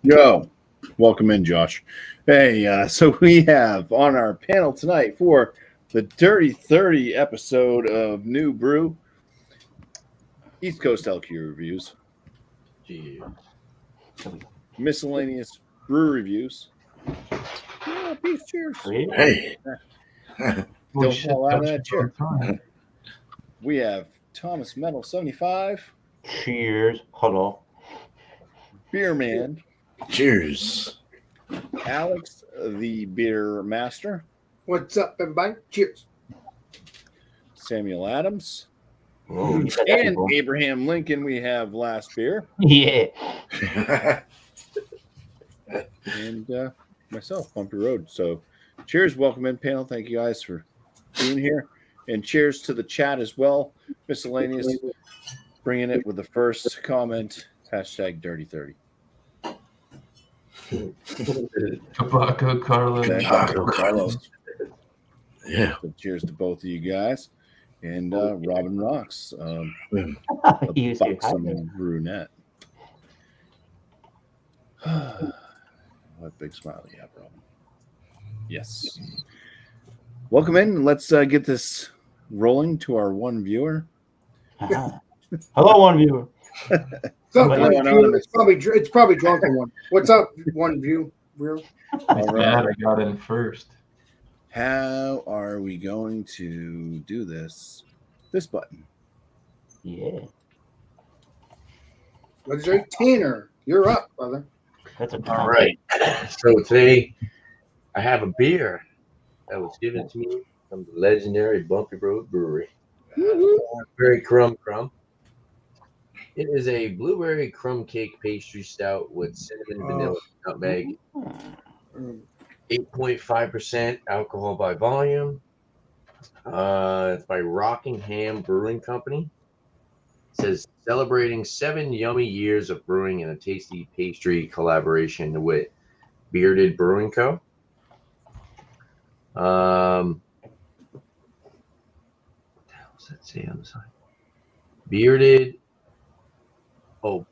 Yo, welcome in, Josh. Hey, so we have on our panel tonight for the Dirty 30 episode of New Brew, East Coast LQ reviews, miscellaneous brew reviews. Yeah, peace, cheers. Hey. Don't fall out of that chair. We have Thomas Metal 75. Cheers. Hello. Beer Man. Cheers. Alex, the Beer Master. What's up, everybody? Cheers. Samuel Adams. Whoa, And Abraham Lincoln, we have Last Beer. Yeah. And myself, Bumpy Road. So cheers. Welcome in, panel. Thank you guys for being here. And cheers to the chat as well. Miscellaneous, bringing it with the first comment, hashtag Dirty 30. Tobacco Carlos. Tobacco Carlos. Yeah. So cheers to both of you guys. And Robin Rocks, You say hi there. buxom brunette. What big smile you have, Robin. Yes. Welcome in. Let's get this rolling to our one viewer. Ah. Hello, one viewer. So, Hello, one view, Anonymous. it's probably drunken one. What's up, one view? Real? All Glad right. I got in first. How are we going to do this? This button. Yeah. Let's say Tanner. You're up, brother. That's a All right. So today I have a beer that was given to me from the legendary Bumpy Road Brewery. Very crumb. It is a blueberry crumb cake pastry stout with cinnamon, vanilla, nutmeg. 8.5% alcohol by volume. It's by Rockingham Brewing Company. It says celebrating 7 yummy years of brewing and a tasty pastry collaboration with Bearded Brewing Co. What the hell does that say on the side?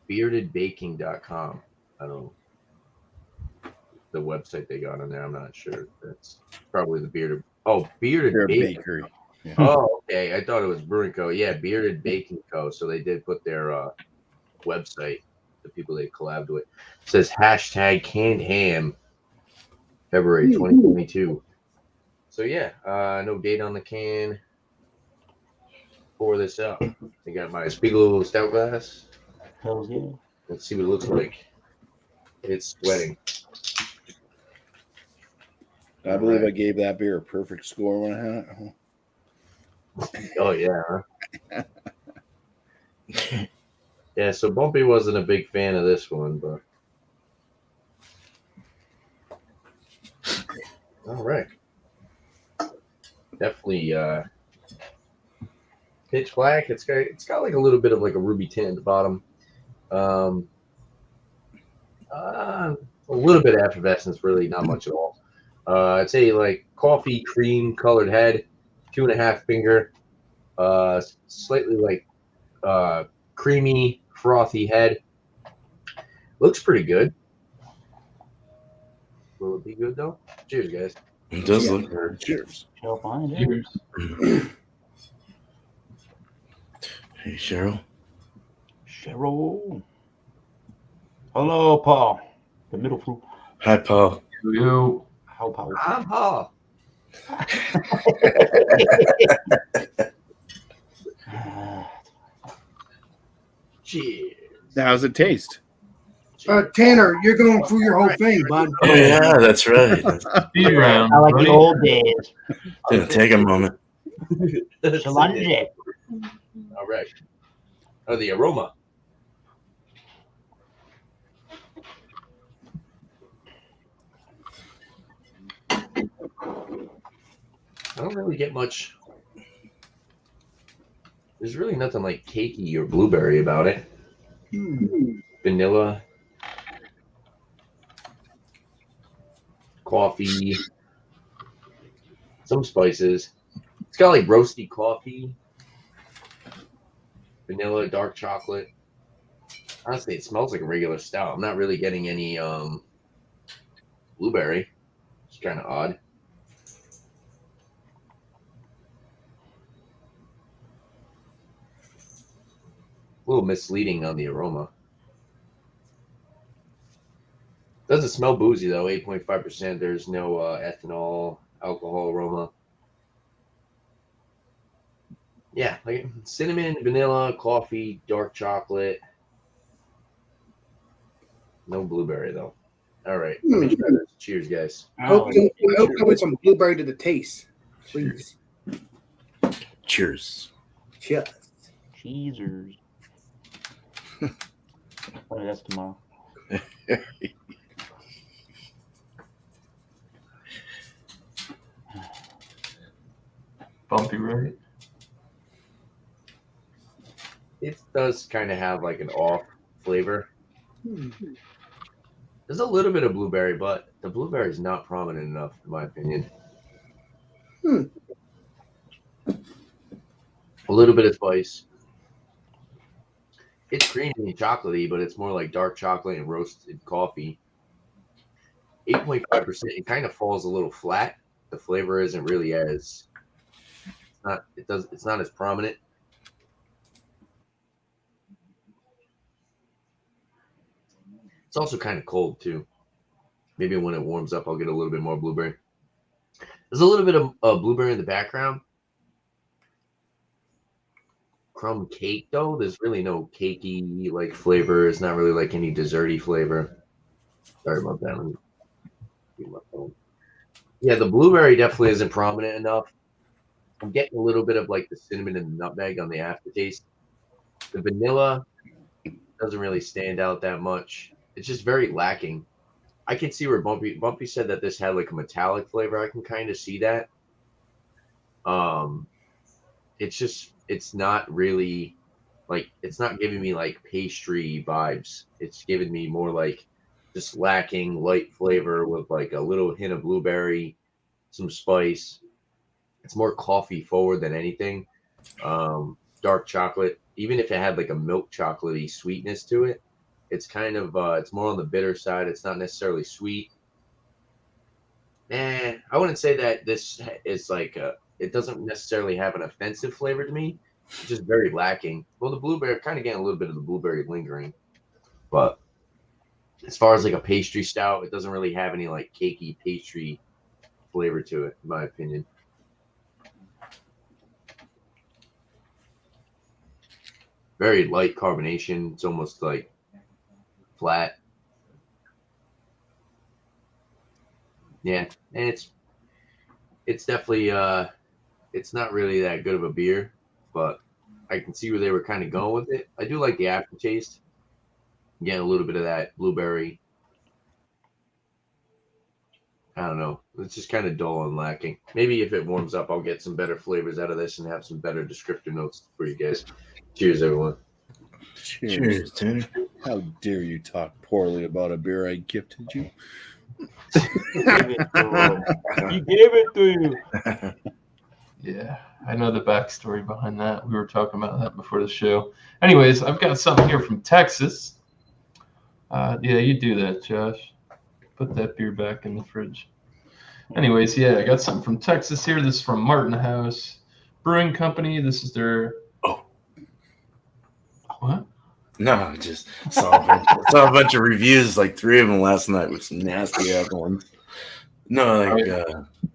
beardedbaking.com. I don't know the website they got on there. I'm not sure. That's probably the Bearded. Oh, Bearded Beer Baking. Bakery. Yeah. Oh, okay. I thought it was Brewing Co. Yeah, Bearded Baking Co. So they did put their website, the people they collabed with. It says hashtag canned ham, February 2022. So yeah, no date on the can. Pour this up. I got my Spiegel stout glass. Hells yeah. Let's see what it looks like. It's sweating. I believe I gave that beer a perfect score when I had it. Oh yeah. Huh? Yeah, so Bumpy wasn't a big fan of this one, but all right. Definitely pitch black. It's got like a little bit of like a ruby tint at the bottom. A little bit of effervescence, really not much at all. I'd say like coffee cream colored head, 2.5 finger, slightly like creamy frothy head. Looks pretty good. Will it be good though? Cheers, guys. It does look good. Cheers. Chill fine. Yeah. Cheers. Hey, Cheryl. Cheryl. Hello, Paul. The middle fruit. Hi, Paul. You. How Paul? I'm Paul. Cheers. How's it taste? Tanner, you're going through your whole thing, bud. Oh, yeah, that's right. It's Speed round. I like buddy. the old days. going to take a moment. Challenge. All right. Oh, the aroma. I don't really get much. There's really nothing like cakey or blueberry about it. Vanilla, coffee, some spices. It's got like roasty coffee, vanilla, dark chocolate. Honestly, it smells like a regular stout. I'm not really getting any blueberry. It's kind of odd. A little misleading on the aroma. Doesn't smell boozy though. 8.5%. There's no ethanol, alcohol aroma. Yeah, like cinnamon, vanilla, coffee, dark chocolate. No blueberry though. All right, let me try this. Cheers, guys. I hope there was some blueberry to the taste. Please. Cheers. Cheers. Cheesers. Oh, that's tomorrow. Bumpy, right? It does kind of have like an off flavor. There's a little bit of blueberry, but the blueberry is not prominent enough, in my opinion. A little bit of spice. It's creamy and chocolatey, but it's more like dark chocolate and roasted coffee. 8.5%. It kind of falls a little flat. The flavor isn't really as it's not as prominent. It's also kind of cold too. Maybe when it warms up, I'll get a little bit more blueberry. There's a little bit of blueberry in the background. Crumb cake though, there's really no cakey like flavor. It's not really like any desserty flavor. Sorry about that. Let me get my phone. Yeah, the blueberry definitely isn't prominent enough. I'm getting a little bit of like the cinnamon and the nutmeg on the aftertaste. The vanilla doesn't really stand out that much. It's just very lacking. I can see where Bumpy said that this had like a metallic flavor. I can kind of see that. It's not really like, it's not giving me like pastry vibes. It's giving me more like just lacking light flavor with like a little hint of blueberry, some spice. It's more coffee forward than anything. Dark chocolate, even if it had like a milk chocolatey sweetness to it, it's kind of it's more on the bitter side. It's not necessarily sweet. I wouldn't say that this is like it doesn't necessarily have an offensive flavor to me. It's just very lacking. Well, the blueberry, kind of getting a little bit of the blueberry lingering, but as far as like a pastry stout, it doesn't really have any like cakey pastry flavor to it, in my opinion. Very light carbonation. It's almost like flat. Yeah, and it's definitely it's not really that good of a beer, but I can see where they were kind of going with it. I do like the aftertaste. Getting a little bit of that blueberry. I don't know. It's just kind of dull and lacking. Maybe if it warms up, I'll get some better flavors out of this and have some better descriptor notes for you guys. Cheers, everyone. Cheers, Tanner. How dare you talk poorly about a beer I gifted you? You gave it to you. Yeah, I know the backstory behind that. We were talking about that before the show. Anyways, I've got something here from Texas. Yeah, you do that, Josh. Put that beer back in the fridge. Anyways, yeah, I got something from Texas here. This is from Martin House Brewing Company. This is their... Oh. What? No, just saw a bunch of reviews, like 3 of them last night with some nasty ass ones. No, like,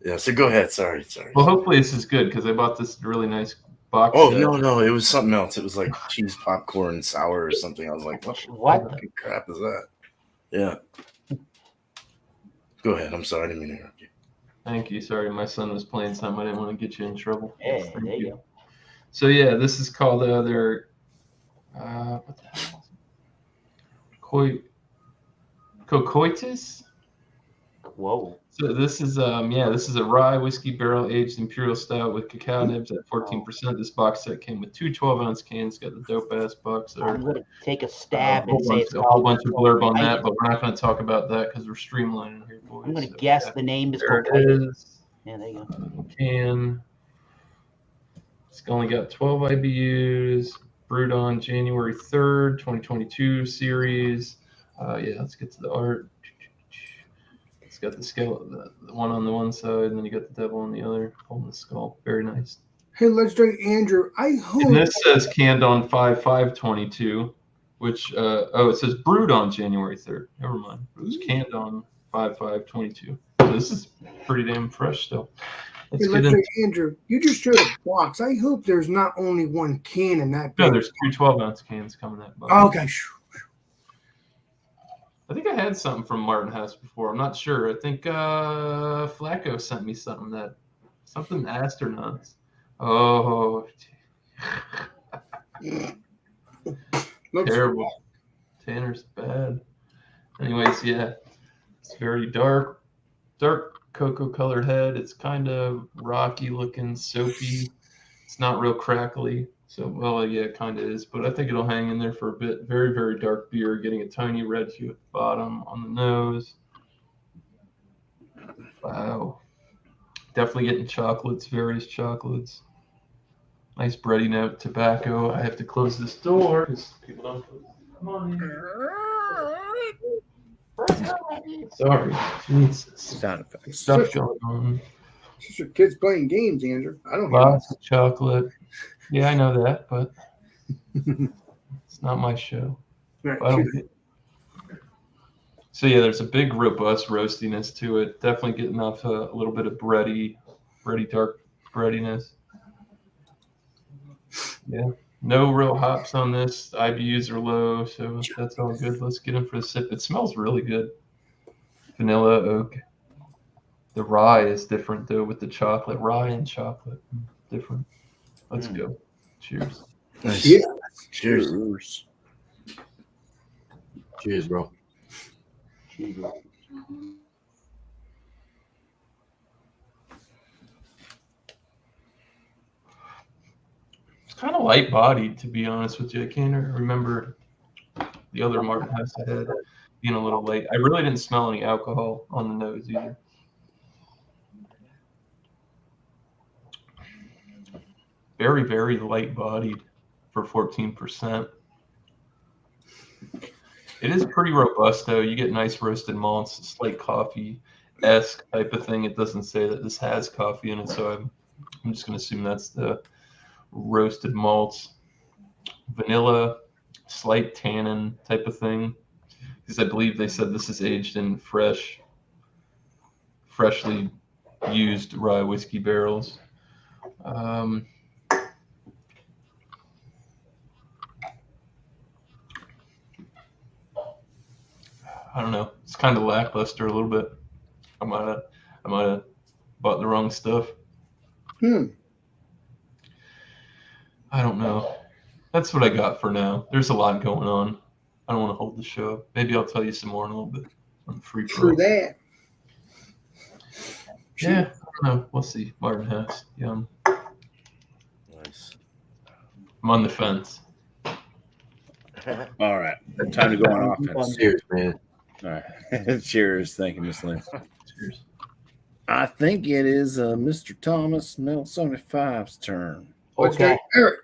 yeah, so go ahead. Sorry. Well, hopefully this is good because I bought this really nice box. Oh, no, it was something else. It was like cheese popcorn sour or something. I was like, what the crap is that? Yeah. Go ahead. I'm sorry. I didn't mean to interrupt you. Thank you. Sorry, my son was playing something. I didn't want to get you in trouble. Hey, there you go. So, yeah, this is called their... what the hell is it? Cocoitus? Whoa. So this is this is a rye whiskey barrel aged imperial stout with cacao nibs at 14%. This box set came with 2 12-ounce cans. Got the dope ass box I'm art. gonna take a stab and say it's a whole bunch of blurb on I- that, but we're not going to talk about that because we're streamlining here, boys. I'm gonna So, guess yeah. the name is There Cocoitus. it is. Yeah, there you go. Can. It's only got 12 IBUs. Brewed on January 3rd, 2022 series. Yeah, let's get to the art. It's got the skeleton, the one on the one side, and then you got the devil on the other, holding the skull. Very nice. Hey, legendary Andrew, I And hope this says canned on 5/5/22, which it says brewed on January 3rd. Never mind. It was canned on 5/5/22. So this is pretty damn fresh still. Let's hey, get legendary in. Andrew, you just showed a box. I hope there's not only one can in that. No, big there's 2 12-ounce cans coming that box. box. Okay. I think I had something from Martin House before. I'm not sure. I think Flacco sent me something astronauts. Oh, Looks terrible. Tanner's bad. Anyways, yeah, it's very dark cocoa colored head. It's kind of rocky looking, soapy. It's not real crackly. So, well, yeah, it kind of is, but I think it'll hang in there for a bit. Very, very dark beer, getting a tiny red hue at the bottom on the nose. Wow. Definitely getting chocolates, various chocolates. Nice bready note, tobacco. I have to close this door because people don't come on in. Sorry. Jesus. Sound effects. Stuff going on. It's just your kids playing games, Andrew. I don't hear Lots of chocolate. Yeah, I know that, but it's not my show. that. I don't get... So yeah, there's a big robust roastiness to it. Definitely getting off a little bit of bready dark breadiness. Yeah, no real hops on this. IBUs are low, so that's all good. Let's get in for a sip. It smells really good. Vanilla, oak. The rye is different though with the chocolate. Rye and chocolate, different. Let's go. Cheers. Nice. Yeah. Cheers. Cheers, bro. It's kind of light bodied, to be honest with you. I can't remember the other Martin House I had being a little light. I really didn't smell any alcohol on the nose either. Very, very light bodied for 14%. It is pretty robust, though. You get nice roasted malts, slight coffee-esque type of thing. It doesn't say that this has coffee in it, so I'm just going to assume that's the roasted malts. Vanilla, slight tannin type of thing, because I believe they said this is aged in freshly used rye whiskey barrels. I don't know. It's kind of lackluster a little bit. I might have bought the wrong stuff. I don't know. That's what I got for now. There's a lot going on. I don't want to hold the show up. Maybe I'll tell you some more in a little bit on the free True for that. Yeah, I don't know. We'll see. Martin House. Yum. Nice. I'm on the fence. All right. Time to go on offense. Cheers, man. All right. Cheers. Thank you, Miss Lynn. Cheers. I think it is Mr. Thomas Metal 75's turn. Okay. Eric.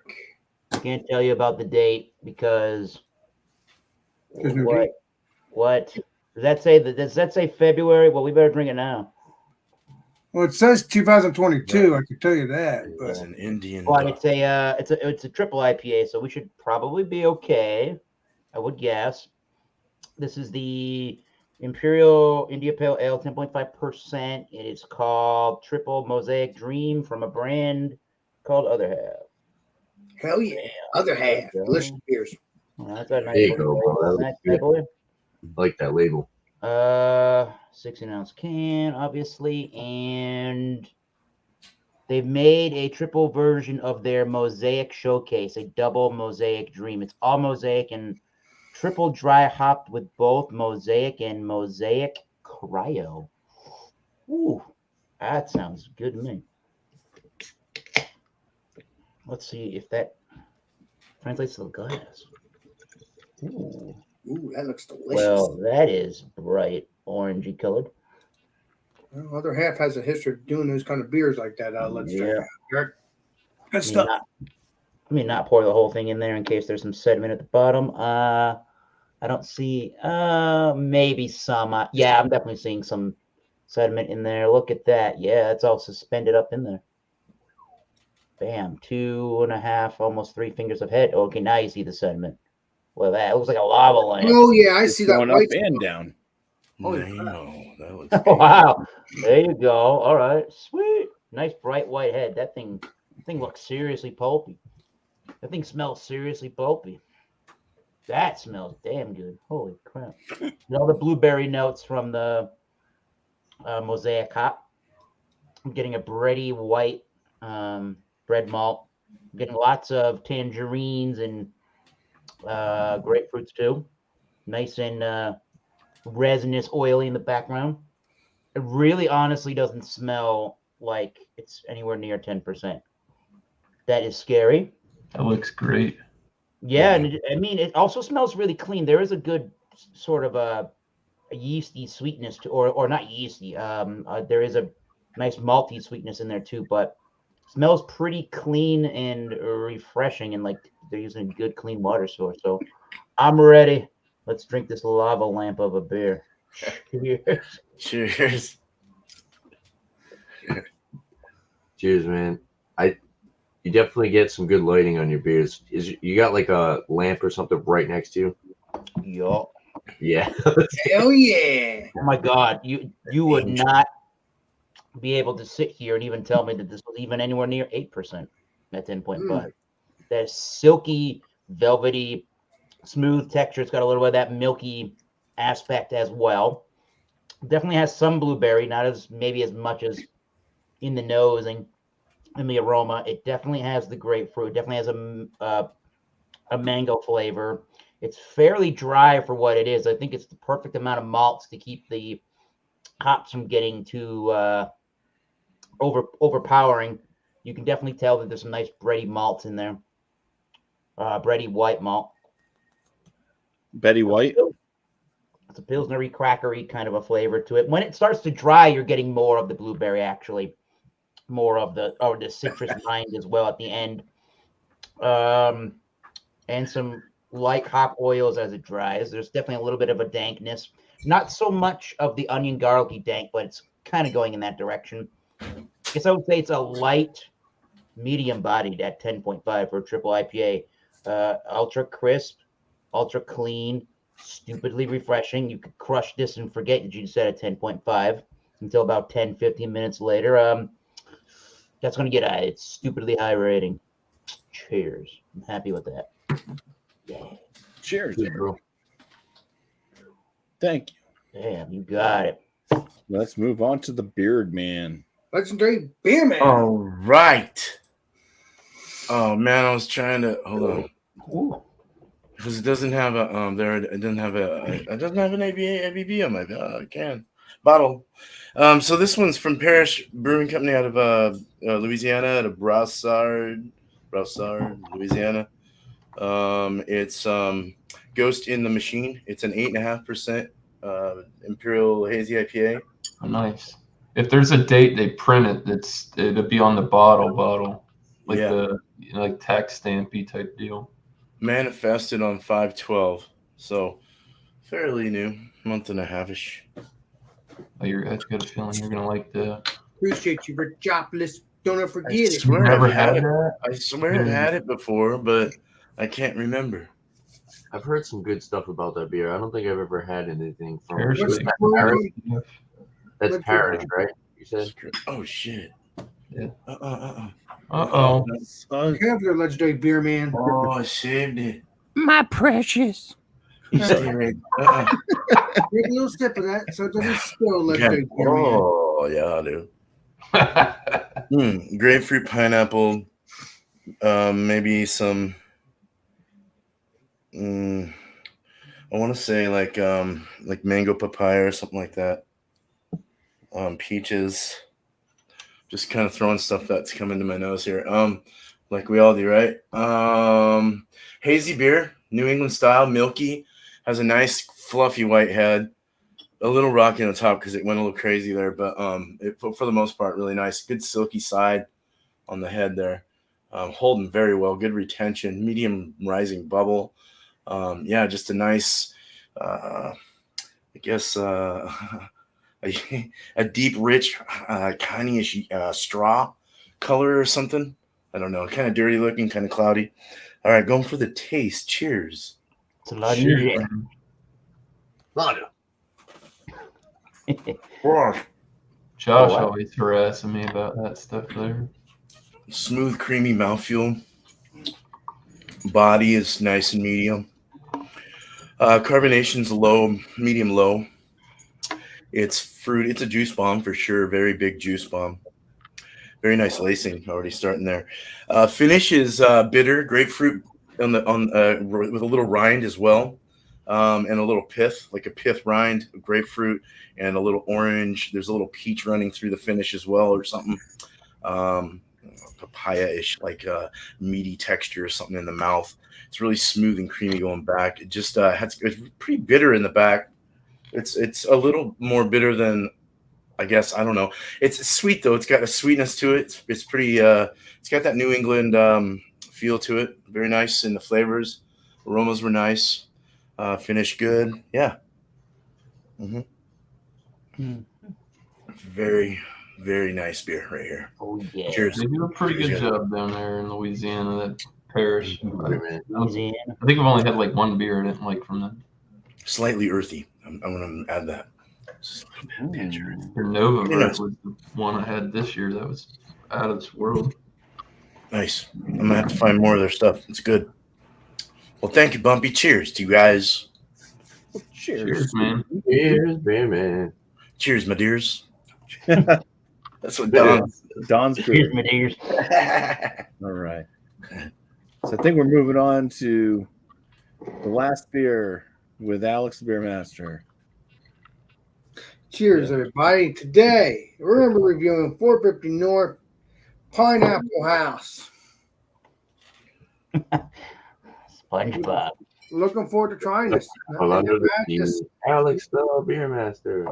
I can't tell you about the date because There's no date. what does that say February? Well, we better drink it now. Well, it says 2022. I can tell you that. It's But an Indian. But it's a triple IPA, so we should probably be okay. I would guess. This is the Imperial India Pale Ale, 10.5%. It is called Triple Mosaic Dream from a brand called Other Half. hell yeah. Other half. Yeah. Delicious beers. That's a nice There you little go, label bro. on that bad boy. I like that label. 16-ounce can, obviously, and they've made a triple version of their Mosaic Showcase, a double Mosaic Dream. It's all Mosaic and triple dry hopped with both Mosaic and Mosaic Cryo. Ooh, that sounds good to me. Let's see if that translates to the glass. Ooh. Ooh, that looks delicious. Well, that is bright orangey colored. Well, Other half has a history of doing those kind of beers like that. Let's check Yeah. out. Eric. Good stuff. me not pour the whole thing in there in case there's some sediment at the bottom. I don't see. Maybe some. Yeah, I'm definitely seeing some sediment in there. Look at that. Yeah, it's all suspended up in there. Bam, 2.5, almost 3 fingers of head. Okay, now you see the sediment. Well, that looks like a lava lamp. Oh yeah, I It's see that going up white. and down. Holy No, that looks good. Wow, there you go. All right, sweet, nice bright white head. That thing looks seriously pulpy. That thing smells seriously pulpy. That smells damn good. Holy crap! And all the blueberry notes from the mosaic hop. I'm getting a bready white bread malt. I'm getting lots of tangerines and grapefruits too. Nice and resinous, oily in the background. It really honestly doesn't smell like it's anywhere near 10%. That is scary. That looks great. Yeah, and I mean, it also smells really clean. There is a good sort of a yeasty sweetness to, or not yeasty. There is a nice malty sweetness in there too, but smells pretty clean and refreshing, and like they're using a good clean water source. So I'm ready. Let's drink this lava lamp of a beer. Cheers. Cheers. Cheers, man. You definitely get some good lighting on your beers. You got like a lamp or something right next to you? Yo. Yeah. Hell yeah! Oh my God. You would not be able to sit here and even tell me that this was even anywhere near 8% at 10.5. That silky, velvety, smooth texture. It's got a little bit of that milky aspect as well. Definitely has some blueberry, not as maybe as much as in the nose and in the aroma. It definitely has the grapefruit. Definitely has a mango flavor. It's fairly dry for what it is. I think it's the perfect amount of malts to keep the hops from getting too overpowering. You can definitely tell that there's some nice bready malts in there. Bready white malt. Betty White. It's a Pilsnery, crackery kind of a flavor to it. When it starts to dry, you're getting more of the blueberry, actually. More of the citrus rind as well at the end. And some light hop oils as it dries. There's definitely a little bit of a dankness. Not so much of the onion garlicky dank, but it's kind of going in that direction. I guess I would say it's a light, medium bodied at 10.5 for a triple IPA. Ultra crisp, ultra clean, stupidly refreshing. You could crush this and forget that you said a 10.5 until about 10, 15 minutes later. That's going to get a stupidly high rating. Cheers. I'm happy with that. Yeah. Cheers. Good, bro. Thank you. Damn, you got it. Let's move on to the Beard Man. Legendary beer man. All right. Oh man, I was trying to hold on. Ooh. Because it doesn't have a it doesn't have an ABV on my can bottle. So this one's from Parrish Brewing Company out of Louisiana, out of Broussard, Louisiana. It's Ghost in the Machine. It's an 8.5% Imperial Hazy IPA. Oh, nice. If there's a date they print it, it'll be on the bottle, like the like tax stampy type deal. Manifested on 5/12, so fairly new, month and a half-ish. Oh, I've got a feeling you're gonna like the. Appreciate you for jobless. Don't ever forget I it. swear Never I've had had it. that? I swear I've had it before, but I can't remember. I've heard some good stuff about that beer. I don't think I've ever had anything from Parrish it. What's is the Parrish? quote? That's Let's Parrish, right? You said? Oh shit! Yeah. Uh-oh. Have legendary beer man. Oh, I saved it. My precious. You stay right. Take a little sip of that so it doesn't spill, legendary beer man. Oh yeah, I do. Grapefruit, pineapple, maybe some. I want to say like mango papaya or something like that. Peaches. Just kind of throwing stuff that's coming to my nose here. Like we all do, right? Hazy beer, New England style, milky, has a nice fluffy white head. A little rocky on the top because it went a little crazy there, but for the most part, really nice. Good silky side on the head there. Holding very well, good retention, medium rising bubble. Yeah, just a nice, I guess, a deep, rich, kindy straw color or something. I don't know, kind of dirty looking, kind of cloudy. All right, going for the taste. Cheers. It's a lot Cheers, easier. man. Lana. Josh what? always harassing me about that stuff there. Smooth, creamy mouthfeel. Body is nice and medium. Carbonation's low, medium low. It's fruit. It's a juice bomb for sure. Very big juice bomb. Very nice lacing. Already starting there. Finish is bitter, grapefruit with a little rind as well, and a little pith, like a pith rind, grapefruit, and a little orange. There's a little peach running through the finish as well, or something. Papaya-ish, like meaty texture or something in the mouth. It's really smooth and creamy going back. It just it's pretty bitter in the back. It's a little more bitter than, I guess, I don't know. It's sweet though. It's got a sweetness to it. It's pretty. It's got that New England feel to it. Very nice in the flavors. Aromas were nice. Finish good. Yeah. Very, very nice beer right here. Oh yeah. Cheers. They do a pretty good job down there in Louisiana, that parish. Louisiana. I think I've only had like one beer I didn't like from them. Slightly earthy. I'm going to add that. Their Nova Very nice. was the one I had this year that was out of this world. Nice. I'm going to have to find more of their stuff. It's good. Well, thank you, BuMpY. Cheers to you guys. Cheers, man. Cheers, beer man. Cheers, my dears. That's what Don's Here's good. my dears. All right. So I think we're moving on to the last beer with Alex the Beer Master. Cheers, everybody. Today, we're going to be reviewing 450 North Pineapple House. SpongeBob. Looking forward to trying this. Under the sea, Alex the Beer Master.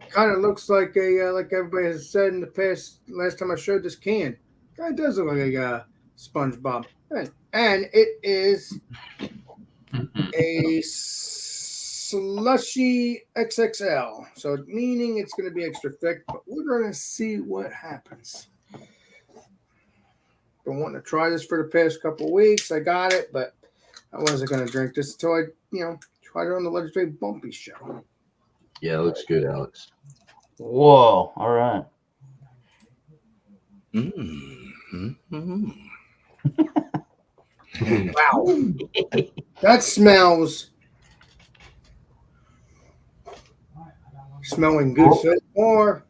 Kind of looks like like everybody has said in the past. Last time I showed this can, kind of does look like a SpongeBob, and it is a slushy XXL. So meaning it's going to be extra thick, but we're going to see what happens. Been wanting to try this for the past couple of weeks. I got it, but I wasn't going to drink this until I, tried it on the legendary BuMpY show. Yeah, it looks good, Alex. Whoa. All right. Wow. That smells smelling good. So, or,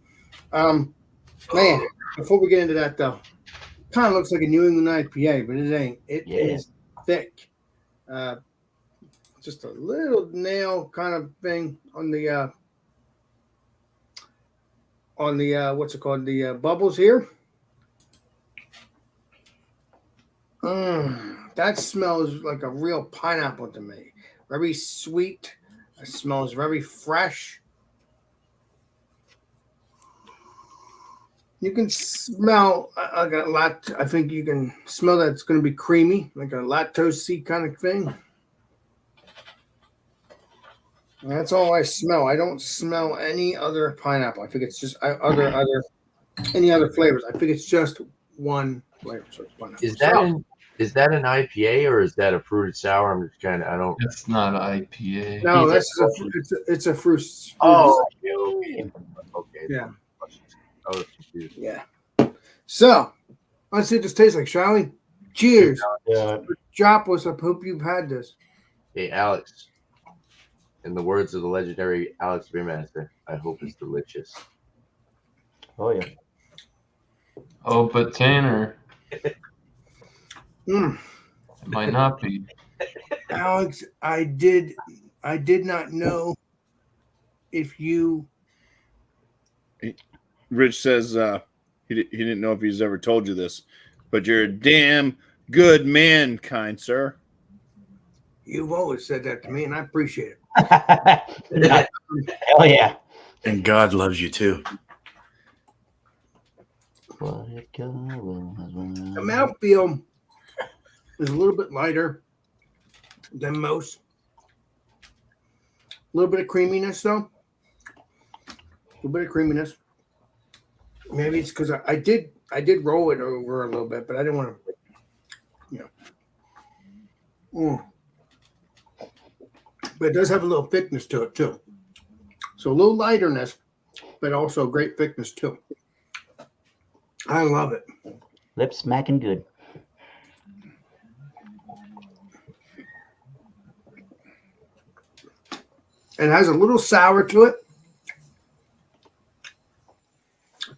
man, before we get into that though, kind of looks like a New England IPA, but it ain't. It is thick. Just a little nail kind of thing on the what's it called? The bubbles here. That smells like a real pineapple to me. Very sweet. It smells very fresh. You can smell like a lot. I think you can smell that it's going to be creamy, like a lactose kind of thing. And that's all I smell. I don't smell any other pineapple. I think it's just any other flavors. I think it's just one flavor. So it's pineapple. Is that an IPA or is that a fruited sour? I'm just kind of It's not IPA. No, it's a fruit. Oh, okay. Yeah. I was confused. Yeah. So let's see what this tastes like, shall we? Cheers. Drop us. I hope you've had this. Hey, Alex. In the words of the legendary Alex Beermaster, I hope it's delicious. Oh yeah. Oh, but Tanner, it Mm. might not be. Alex, I did not know if you. Rich says he didn't know if he's ever told you this, but you're a damn good man, kind sir. You've always said that to me, and I appreciate it. Hell yeah. And God loves you too. The mouthfeel is a little bit lighter than most. A little bit of creaminess, though. A little bit of creaminess. Maybe it's because I did roll it over a little bit, but I didn't want to, But it does have a little thickness to it, too. So a little lighterness, but also great thickness, too. I love it. Lips smacking good. It has a little sour to it.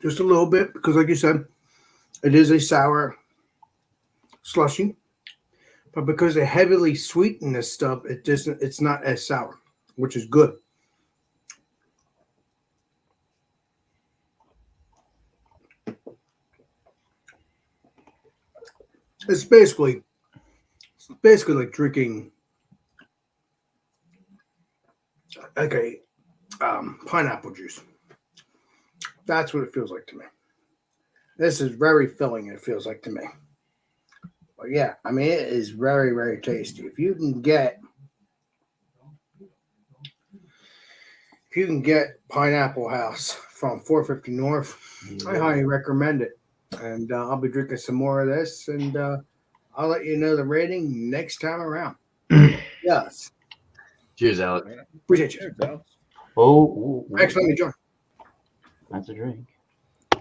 Just a little bit, because like you said, it is a sour slushy. But because they heavily sweeten this stuff, it's not as sour, which is good. It's basically like drinking like a pineapple juice. That's what it feels like to me. This is very filling, it feels like to me. But yeah, I mean, it is very, very tasty. If you can get Pineapple House from 450 North, I highly recommend it. And I'll be drinking some more of this, and I'll let you know the rating next time around. Yes. Cheers, Alex. Appreciate you. Cheers, Alex. Thanks for letting me join. That's a drink.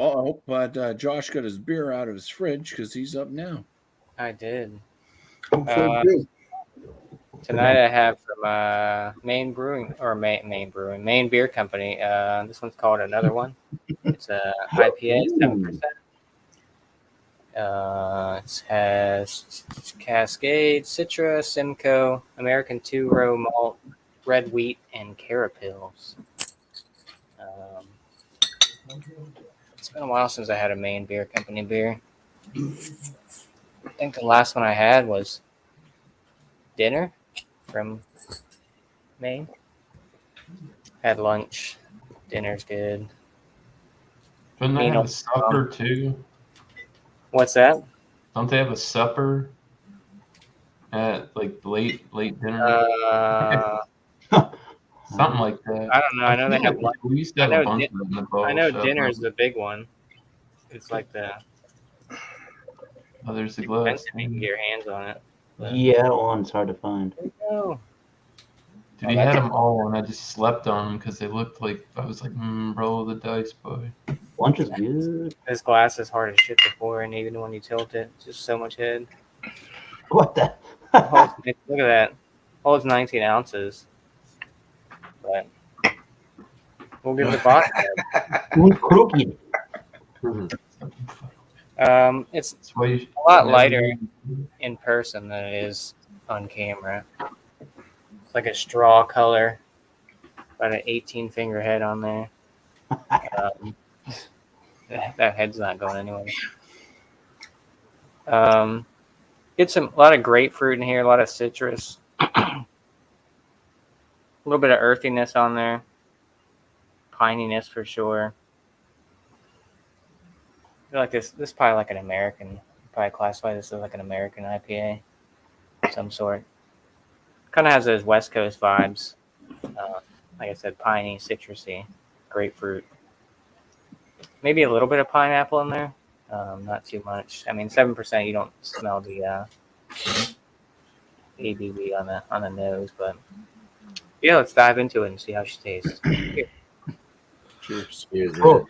Oh, but Josh got his beer out of his fridge because he's up now. I did. So good. Tonight I have from Maine Maine Beer Company. This one's called Another One. It's a IPA, 7%. It has Cascade, Citra, Simcoe, American 2-row malt, red wheat, and carapils. It's been a while since I had a Maine Beer Company beer. I think the last one I had was dinner from Maine. Had lunch. Dinner's good. Don't they have a supper too? What's that? Don't they have a supper at like late dinner? Something like that. I don't know. I know they have lunch. We used to have a bunch of them in the bowl I know shop. dinner's the big one. It's like the Oh, there's the glass. expensive. You can get your hands on it. Yeah, that one's hard to find. Oh. Dude, he had them all, and I just slept on them because they looked like I was like, roll the dice, boy. Lunch is good. This glass is hard as shit to pour, and even when you tilt it, it's just so much head. What the? Look at that. Holds 19 ounces. But we'll give it a box. Crooked. It's That's why a lot lighter in person than it is on camera. It's like a straw color, about an 18 finger head on there. That head's not going anywhere. Get a lot of grapefruit in here, a lot of citrus, a little bit of earthiness on there, pininess for sure. I feel like this is probably like an American. Probably classify this as like an American IPA of some sort. Kind of has those West Coast vibes. Like I said, piney, citrusy, grapefruit. Maybe a little bit of pineapple in there. Not too much. I mean, 7%. You don't smell the ABV on the nose, but yeah, let's dive into it and see how she tastes. Here. Cheers. Cheers. Oh.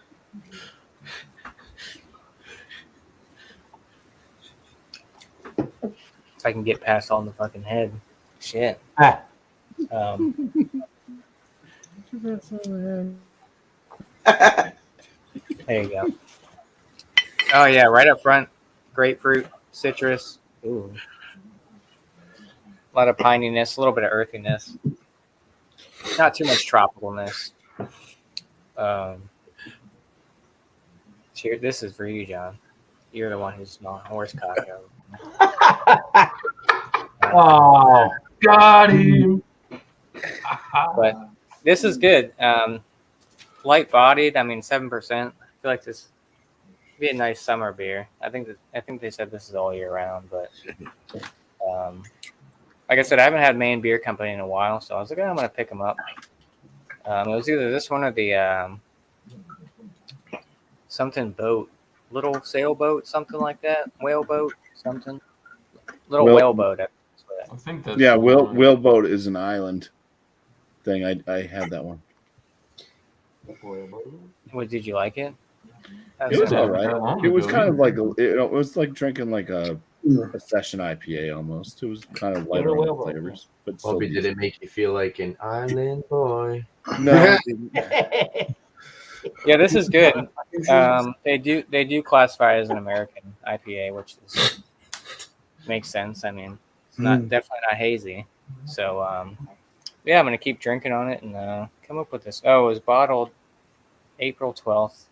If I can get past all the fucking head. Shit. Ah. There you go. Oh yeah, right up front, grapefruit, citrus. Ooh. A lot of pininess, a little bit of earthiness. Not too much tropicalness. Cheers. This is for you, John. You're the one who's not horse cock. Oh, got him. But this is good. Light bodied. I mean, 7%. I feel like this would be a nice summer beer. I think they said this is all year round, but Like I said, I haven't had Maine Beer Company in a while, so I was like, I'm gonna pick them up. It was either this one or the something boat, little sailboat, something like that, whaleboat, something, little whaleboat. I think that's Yeah, the one. whaleboat is an island thing. I had that one. What, did you like it? It was Yeah, all not right. that long It was ago kind of either. like it was like drinking like a session IPA almost. It was kind of lighter on the flavors, but still Bumpy, did decent. it make you feel like an island boy? No, Yeah, this is good. They do classify it as an American IPA, which makes sense. I mean, it's not definitely not hazy. So yeah, I'm gonna keep drinking on it and come up with this. Oh, it was bottled April 12th.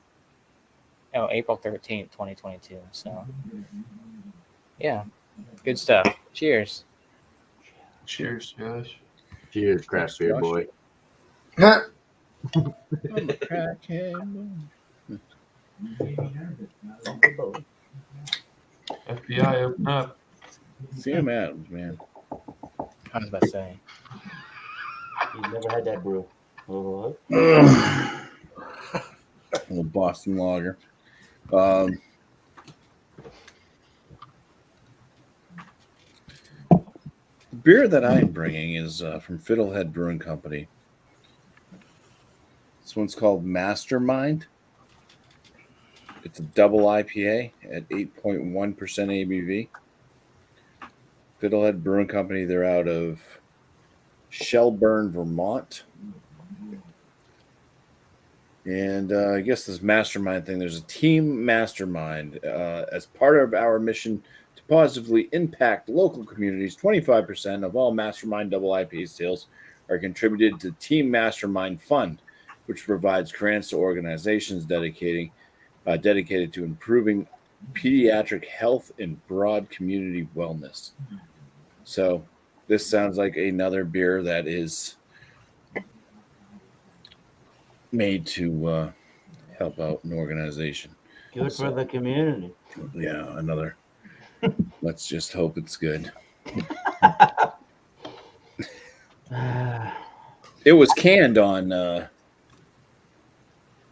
Oh, April 13th, 2022. So yeah, good stuff. Cheers. Cheers, Josh. Cheers, craft beer boy. Huh? I'm a crackhead. FBI, open up. Sam Adams, man. I was about to say. You've never had that brew. Oh, Little Boston lager. The beer that I'm bringing is from Fiddlehead Brewing Company. This one's called Mastermind. It's a double IPA at 8.1% ABV. Fiddlehead Brewing Company, they're out of Shelburne, Vermont. And I guess this mastermind thing, there's a team mastermind. As part of our mission to positively impact local communities, 25% of all mastermind double IPA sales are contributed to Team Mastermind Fund, which provides grants to organizations dedicated to improving pediatric health and broad community wellness. So this sounds like another beer that is made to help out an organization. good for the community. Yeah, another. Let's just hope it's good. It was canned on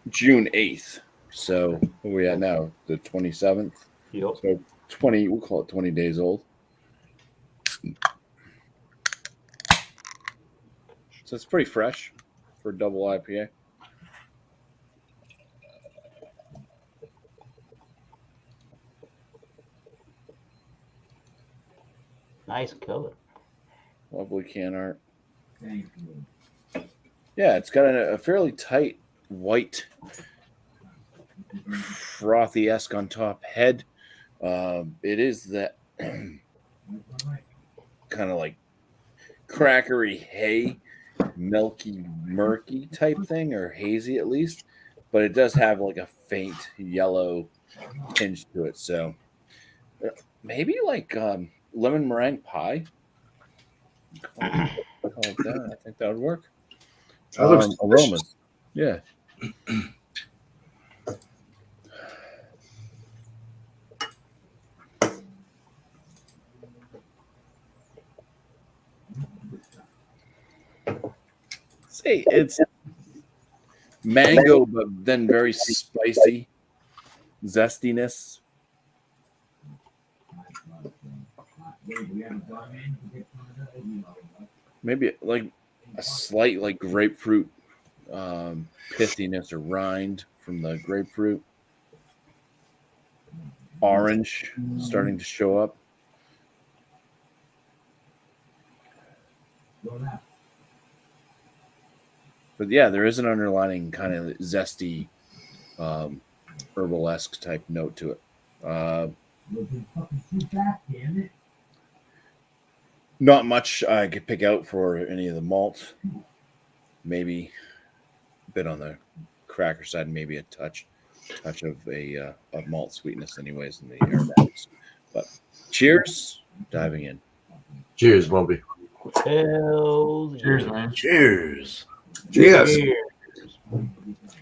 June 8th. So where are we at now? The 27th? Yep. So 20, we'll call it 20 days old. So it's pretty fresh for a double IPA. Nice color. Lovely can art. Yeah, it's got a fairly tight white frothy-esque on top head. It is that kind of like crackery hay, milky, murky type thing, or hazy at least. But it does have like a faint yellow tinge to it. So maybe like lemon meringue pie. Call it that. I think that would work. That looks aromas. Yeah. Say it's mango, but then very spicy zestiness. Maybe like a slight like grapefruit pithiness or rind from the grapefruit. Orange starting to show up. But yeah, there is an underlining kind of zesty, herbal-esque type note to it. Not much I could pick out for any of the malt. Maybe a bit on the cracker side, maybe a touch of a of malt sweetness, anyways, in the aromatics. But cheers, diving in. Cheers, Bumpy. Hell Cheers, yeah. man. Cheers. Yes. Cheers.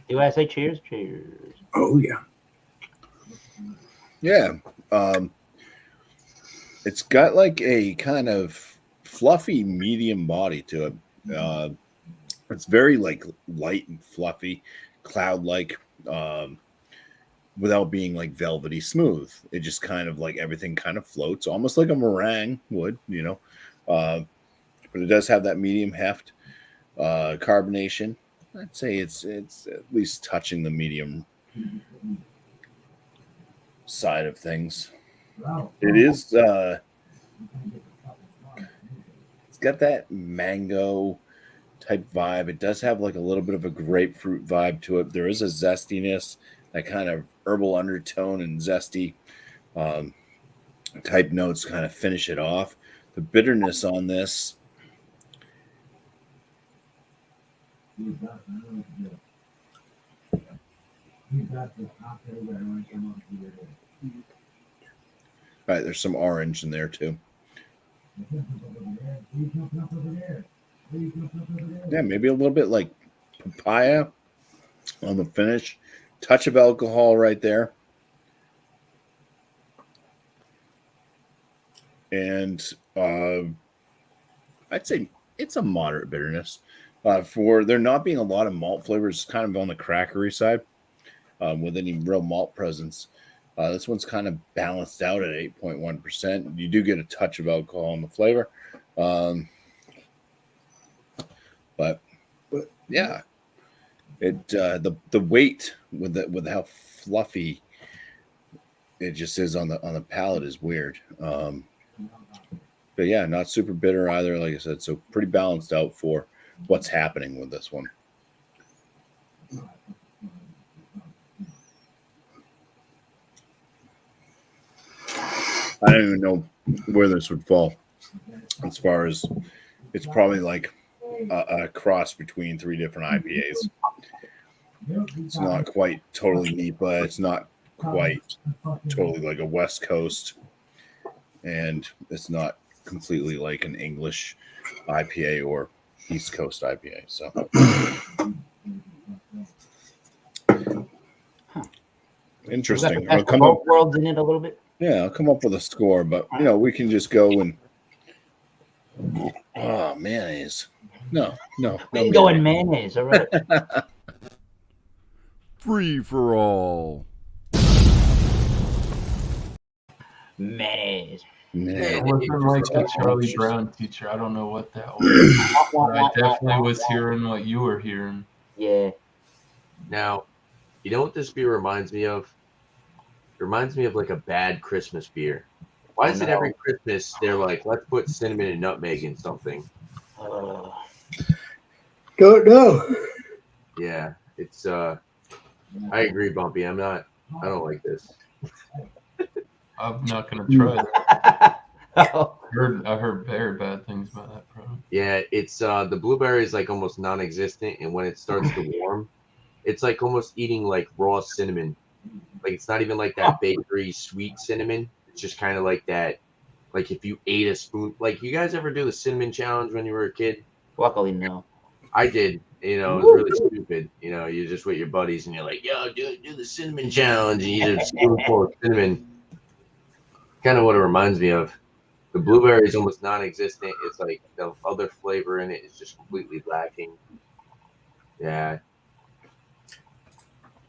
Do I say cheers? Cheers. Oh yeah. Yeah. It's got like a kind of fluffy medium body to it. It's very like light and fluffy, cloud-like, without being like velvety smooth. It just kind of like everything kind of floats, almost like a meringue would, but it does have that medium heft, carbonation. I'd say it's at least touching the medium side of things. It is. It's got that mango type vibe. It does have like a little bit of a grapefruit vibe to it. There is a zestiness, that kind of herbal undertone and zesty type notes kind of finish it off. The bitterness on this. All right, there's some orange in there too. Yeah, maybe a little bit like papaya on the finish. Touch of alcohol right there. And I'd say it's a moderate bitterness. For there not being a lot of malt flavors, kind of on the crackery side, with any real malt presence. This one's kind of balanced out at 8.1%. You do get a touch of alcohol in the flavor. But yeah, it the weight with how fluffy it just is on the palate is weird. But yeah, not super bitter either, like I said, so pretty balanced out for what's happening with this one. I don't even know where this would fall as far as it's probably like a cross between 3 different IPAs. It's not quite totally NEPA. It's not quite totally like a West Coast. And it's not completely like an English IPA or East Coast IPA. So interesting. I'll come up worlds in it a little bit. Yeah, I'll come up with a score, but we can just go and mayonnaise. No. We can go in mayonnaise, all right. Free for all. Mayonnaise. It wasn't like the Charlie Brown teacher. I don't know what that was. But I definitely was hearing what you were hearing. Yeah. Now, you know what this beer reminds me of? It reminds me of like a bad Christmas beer. Why is it every Christmas they're like, let's put cinnamon and nutmeg in something? Don't know. Yeah, it's I agree, BuMpY. I don't like this. I'm not gonna try that. I've heard very bad things about that product. Yeah, it's the blueberry is like almost non-existent, and when it starts to warm, it's like almost eating like raw cinnamon. Like it's not even like that bakery sweet cinnamon. It's just kind of like that. Like if you ate a spoon. Like you guys ever do the cinnamon challenge when you were a kid? Luckily, no. I did. It was really stupid. You're just with your buddies and you're like, yo, do the cinnamon challenge, and you eat a spoonful of cinnamon. Kind of what it reminds me of. The blueberry is almost non-existent. It's like the other flavor in it is just completely lacking. Yeah.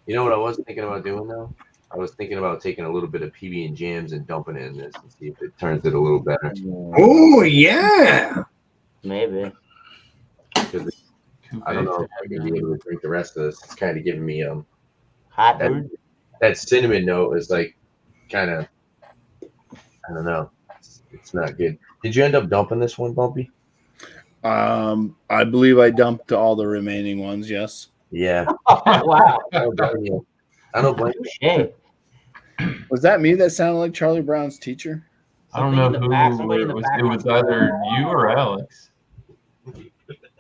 You know what I was thinking about doing though? I was thinking about taking a little bit of PB and jams and dumping it in this and see if it turns it a little better. Oh yeah. Maybe. I don't know if I'm gonna be able to drink the rest of this. It's kind of giving me hot food. That cinnamon note is like kind of, I don't know. It's not good. Did you end up dumping this one, BuMpY? I believe I dumped all the remaining ones. Yes. Yeah. Wow. I don't blame you. I don't blame you. Hey. Was that me that sounded like Charlie Brown's teacher? I don't know who it was. It was either you or Alex.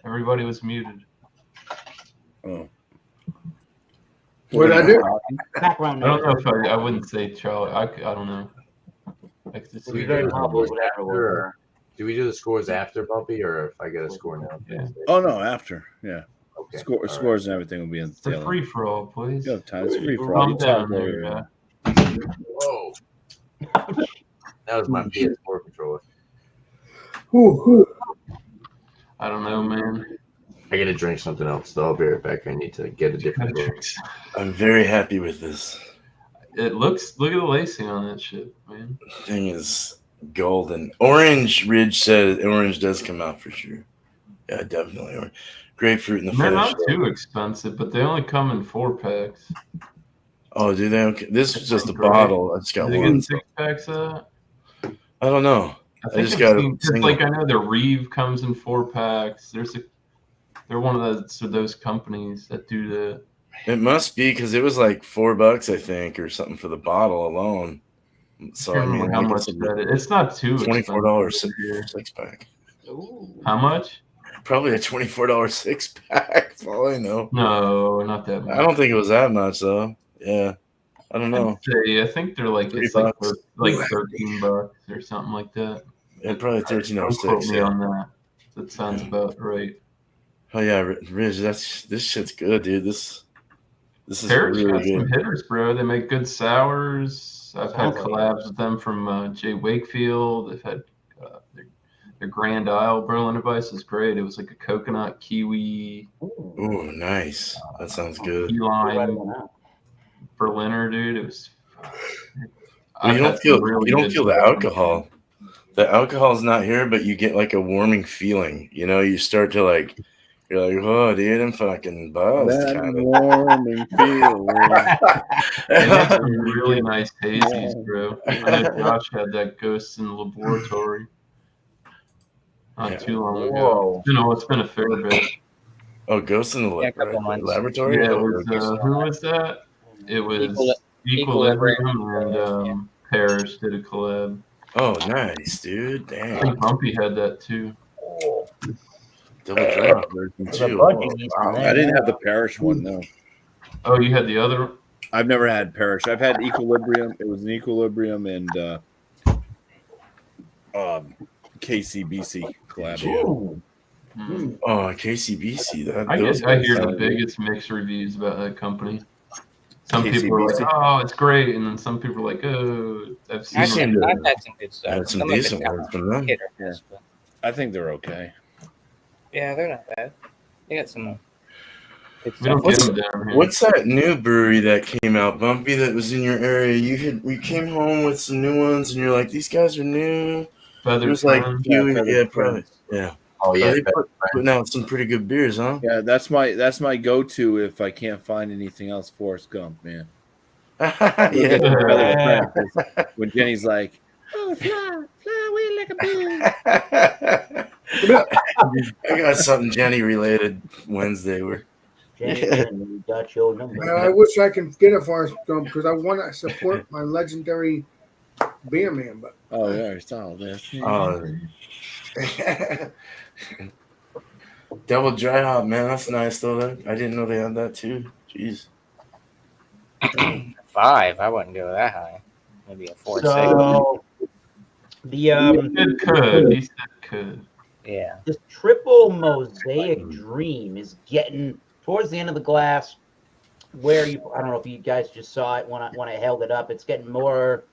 Everybody was muted. Oh. What did I do? Background I don't know noise. if I wouldn't say Charlie. I don't know. I could see Whatever. Do we do the scores after, BuMpY, or if I get a score now? Yeah. Oh no, after. Yeah. Okay. Scores and everything will be in It's a free for all, please. Go time. It's free for all. Calm You down talk there, over. yeah. Whoa. That was my PS4 controller. controller. I don't know, man. I gotta drink something else, though. I'll be right back. I need to get a different book. I'm very happy with this. It looks. Look at the lacing on that shit, man. Thing is golden. Orange Ridge said orange does come out for sure. Yeah, definitely. Grapefruit in the They're finish. not too expensive, but they only come in 4-packs. Oh, do they? Okay. This is just a Great. bottle. I just got Are they one. getting 6-packs of that? I don't know. I think just I've got a seen, 'cause, single. like I know the Reeve comes in 4-packs. They're one of those companies that do the. It must be because it was like $4, I think, or something for the bottle alone. So I mean, how I much guess that is. It's not too $24 expensive. 6-pack. How much? Probably a $24 6-pack. For all I know. No, not that much. I don't think it was that much though. Yeah, I don't know. I think they're like it's like $13 or something like that. Yeah, probably Don't $13.06. quote me on that. That sounds about right. Oh yeah, Ridge. This shit's good, dude. This is Parrish really got some good. hitters, bro. They make good sours. I've had Sounds like collabs with them from Jay Wakefield. They've had their Grand Isle Berliner Weiss is great. It was like a coconut kiwi. Ooh, nice. That sounds good. Key lime Berliner, dude. It was. Well, you don't feel the alcohol. The alcohol's not here, but you get like a warming feeling. You know, you start to like. You're like, oh, dude, I'm fucking buzzed. That warming feeling. Really nice hazies, bro. I know Josh had that Ghosts in the Laboratory not too long ago. It's been a fair bit. Oh, Ghosts in the Yeah, a couple months. Laboratory? Yeah, it was, who was that? It was Equilibrium and Parrish did a collab. Oh, nice, dude. I Damn. think BuMpY had that too. Double dry version too. Wow. I didn't have the Parrish one though. Oh, you had the other? I've never had Parrish. I've had Equilibrium. It was an Equilibrium and KCBC collab. Oh, KCBC. I hear the biggest mixed reviews about that company. Some people are like, "Oh, it's great," and then some people are like, "Oh, I've seen." I've had some good stuff. Some decent ones from them. I think they're okay. Yeah, they're not bad. They got some good We don't stuff. get them down here. What's that new brewery that came out, BuMpY, that was in your area? We came home with some new ones, and you're like, these guys are new. Feather It was like, Friend? probably, yeah. Oh yeah, They putting out some pretty good beers, huh? Yeah, that's my go-to if I can't find anything else. Forrest Gump, man. Yeah. When Jenny's like, "Oh, fly away like a bird." I got something Jenny related Wednesday. Jenny, got your number. I wish I could get a Forrest Gump because I want to support my legendary beer man. But oh yeah, I saw this. Double dry hop, man. That's nice though. I didn't know they had that too. Jeez. 5. I wouldn't go that high. Maybe a 4, 6. So It could. He said could. Yeah. this triple mosaic dream is getting towards the end of the glass where I don't know if you guys just saw it when I held it up. It's getting more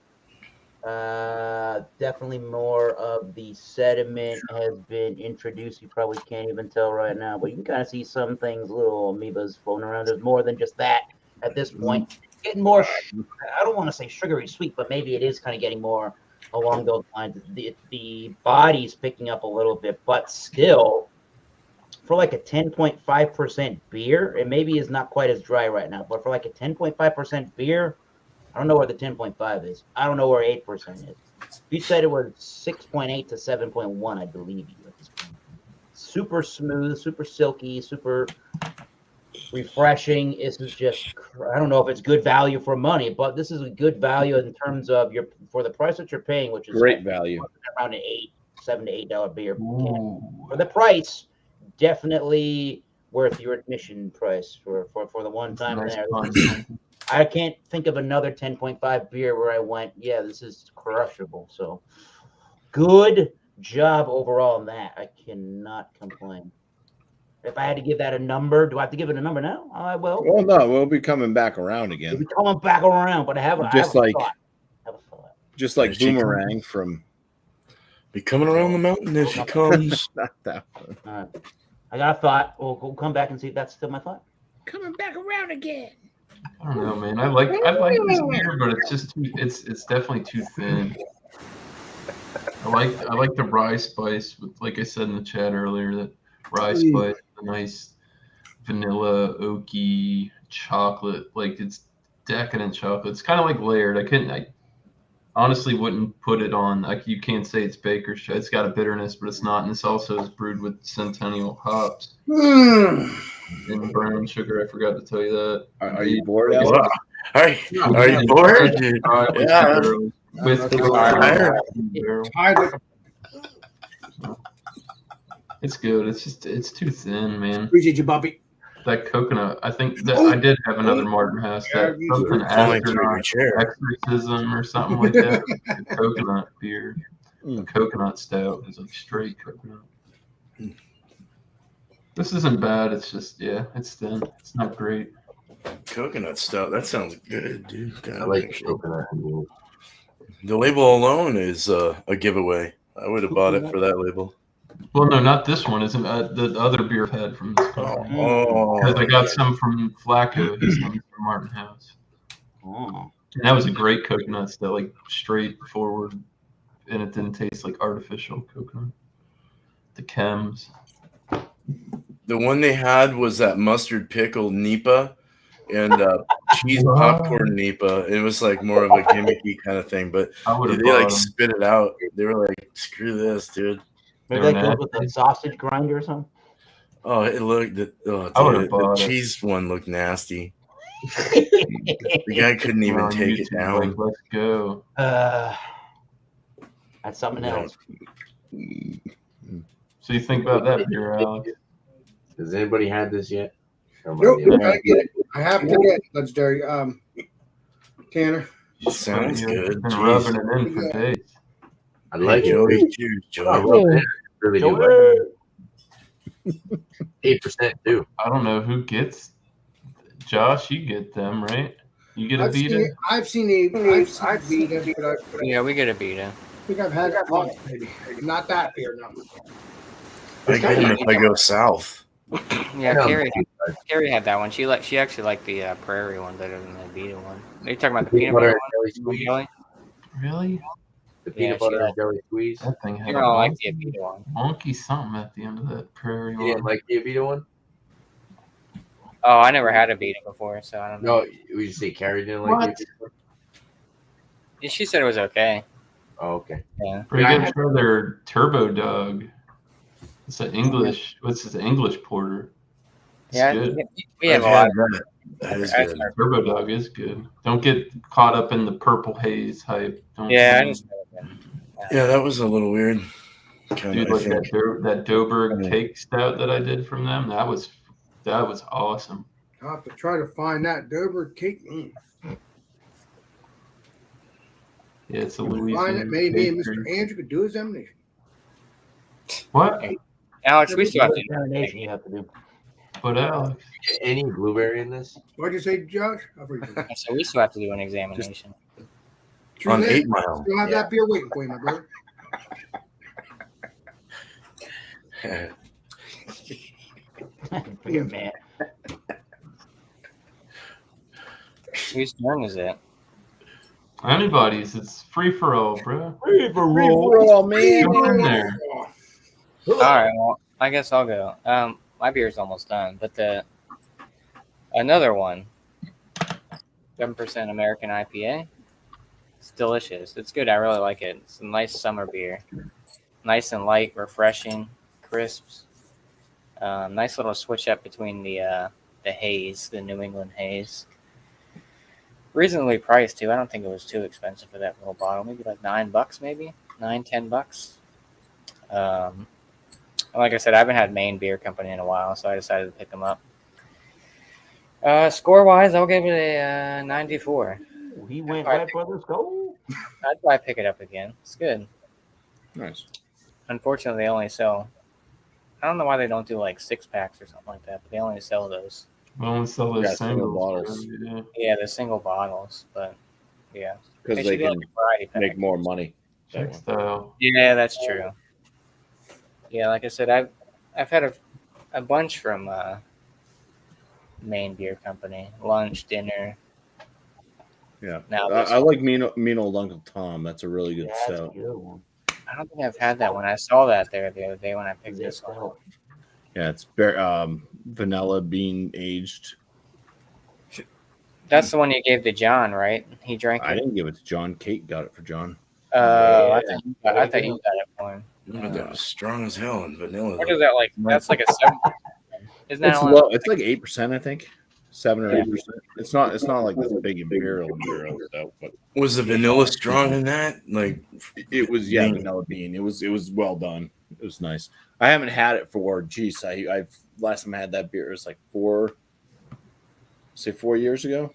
definitely more of the sediment has been introduced. You probably can't even tell right now, but you can kind of see some things, little amoebas floating around. There's more than just that at this point. Getting more, I don't want to say sugary sweet, but maybe it is kind of getting more along those lines. The body's picking up a little bit, but still, for like a 10.5% beer, it maybe is not quite as dry right now, but for like a 10.5% beer, I don't know where the 10.5 is. I don't know where 8% is. You said it was 6.8 to 7.1, I believe you at this point. Super smooth, super silky, super refreshing. This is just, I don't know if it's good value for money, but this is a good value in terms of for the price that you're paying, which is Great value. around an $7 to $8 beer can. For the price, definitely worth your admission price for the one time there. I can't think of another 10.5 beer where I went, yeah, this is crushable. So good job overall on that. I cannot complain. If I had to give that a number, do I have to give it a number now? I will. Well, no, we'll be coming back around We'll again. be coming back around, but I have a thought. Just like Boomerang from Be coming around the mountain if she comes. Not that one. I got a thought. We'll come back and see if that's still my thought. Coming back around again. I don't know, man. I like this beer, but it's just it's definitely too thin. I like the rye spice with, like I said in the chat earlier, that rye spice, the nice vanilla oaky chocolate, like it's decadent chocolate. It's kind of like layered. I honestly wouldn't put it on. Like you can't say it's Baker's Choice. It's got a bitterness, but it's not. And this also is brewed with Centennial hops and brown sugar. I forgot to tell you that. Are you bored, Alex? Wow. Are you bored, dude? Yeah. With it's good. It's too thin, man. Appreciate you, Bobby. That coconut. I think that I did have another Martin House. That something astronaut exorcism or something like that. The coconut beer. The coconut stout is like straight coconut. This isn't bad. It's just it's thin. It's not great. Coconut stout. That sounds good, dude. I like coconut. The label alone is a giveaway. I would have bought it for that label. Well, no, not this one. Isn't the other beer I've had from this company? Because I got some from Flacco. He's from Martin House. Oh. And that was a great coconut stout, like straightforward, and it didn't taste like artificial coconut. The chems. The one they had was that mustard pickle Nipa and cheese popcorn Nipa. It was like more of a gimmicky kind of thing, but they like spit it out. They were like, "Screw this, dude." Maybe they go with a sausage grinder or something. Oh, it looked. The cheese one looked nasty. The guy couldn't even take it down. Like, let's go. That's something else. So you think about that beer, Alex? Has anybody had this yet? Nope, I have to get legendary. Tanner. Sounds good. Been rubbing it in for days. I like Joey. it. Cheers, I Joey. love it. Really do. 8% too. I don't know who gets. Josh, you get them, right? You get a Vita? I've seen a Vita, but Yeah, we get a Vita. I think I've had it once, maybe. Not that beer, no. I get them if I go south. Yeah, Carrie had that one. She actually liked the Prairie one better than the Vita one. Are you talking about the peanut butter one? Jelly? Really? The peanut butter and jelly squeeze. That thing had You don't like the Vita one. monkey something at the end of that Prairie You one. didn't like the Avita one? Oh, I never had a Vita before, so I don't know. No, we just say Carrie didn't like it. Yeah, she said it was okay. Oh, okay. Yeah. But you gotta try their Turbo Dog. It's an English. What's this? English porter. It's good. We have a lot. That is good. Turbo Dog is good. Don't get caught up in the purple haze hype. Don't Yeah, Yeah, that was a little weird. Dude, like that Doberg cake stout that I did from them, that was awesome. I'll have to try to find that Dover cake. Yeah, it's a Find Louisiana. it. Maybe Mr. Andrew could do his examination. What? Alex, we still have to Examination you have to do. What, Alex? Any blueberry in this? What'd you say, Josh? I forget. So we still have to do an examination. On 8 Mile. Still have that beer waiting for you, my brother. Beer man. Whose turn is it? Anybody's. It's free for all, bro. Free for all, man. Go in there. All right, well, I guess I'll go. My beer's almost done, but another one, 7% American IPA. It's delicious. It's good. I really like it. It's a nice summer beer. Nice and light, refreshing, crisps. Nice little switch up between the haze, the New England haze. Reasonably priced too. I don't think it was too expensive for that little bottle. Maybe like $9, maybe $9-10. Like I said, I haven't had Maine Beer Company in a while, so I decided to pick them up. Score-wise, I'll give it a 94. He went Red Brothers go. I'd probably pick it up again. It's good. Nice. Unfortunately, they only sell. I don't know why they don't do like 6-packs or something like that, but they only sell those. We only sell those Yeah, single singles. bottles. Yeah. Yeah, the single bottles, but yeah, Because they should do, can like, a variety pack. make more money. Czech style. Yeah, that's true. Yeah, like I said, I've had a bunch from Maine Beer Company. Lunch, dinner. Yeah, Now I like mean old Uncle Tom. That's a really good Yeah, that's a stout. good one. I don't think I've had that one. I saw that there the other day when I picked this one. Stout. Yeah, it's vanilla bean aged. That's the one you gave to John, right? He drank I it. didn't give it to John. Kate got it for John. Oh, I Yeah. thought you got it for him. But that was strong as hell in vanilla. What is that like? That's like a 7. Isn't that It's one? low. It's like 8%, I think. 7 or Yeah. 8%. It's not like this big imperial stout, but Was the vanilla strong in that? Like it was vanilla bean. It was well done. It was nice. I haven't had it for I've last time I had that beer was like 4 years ago.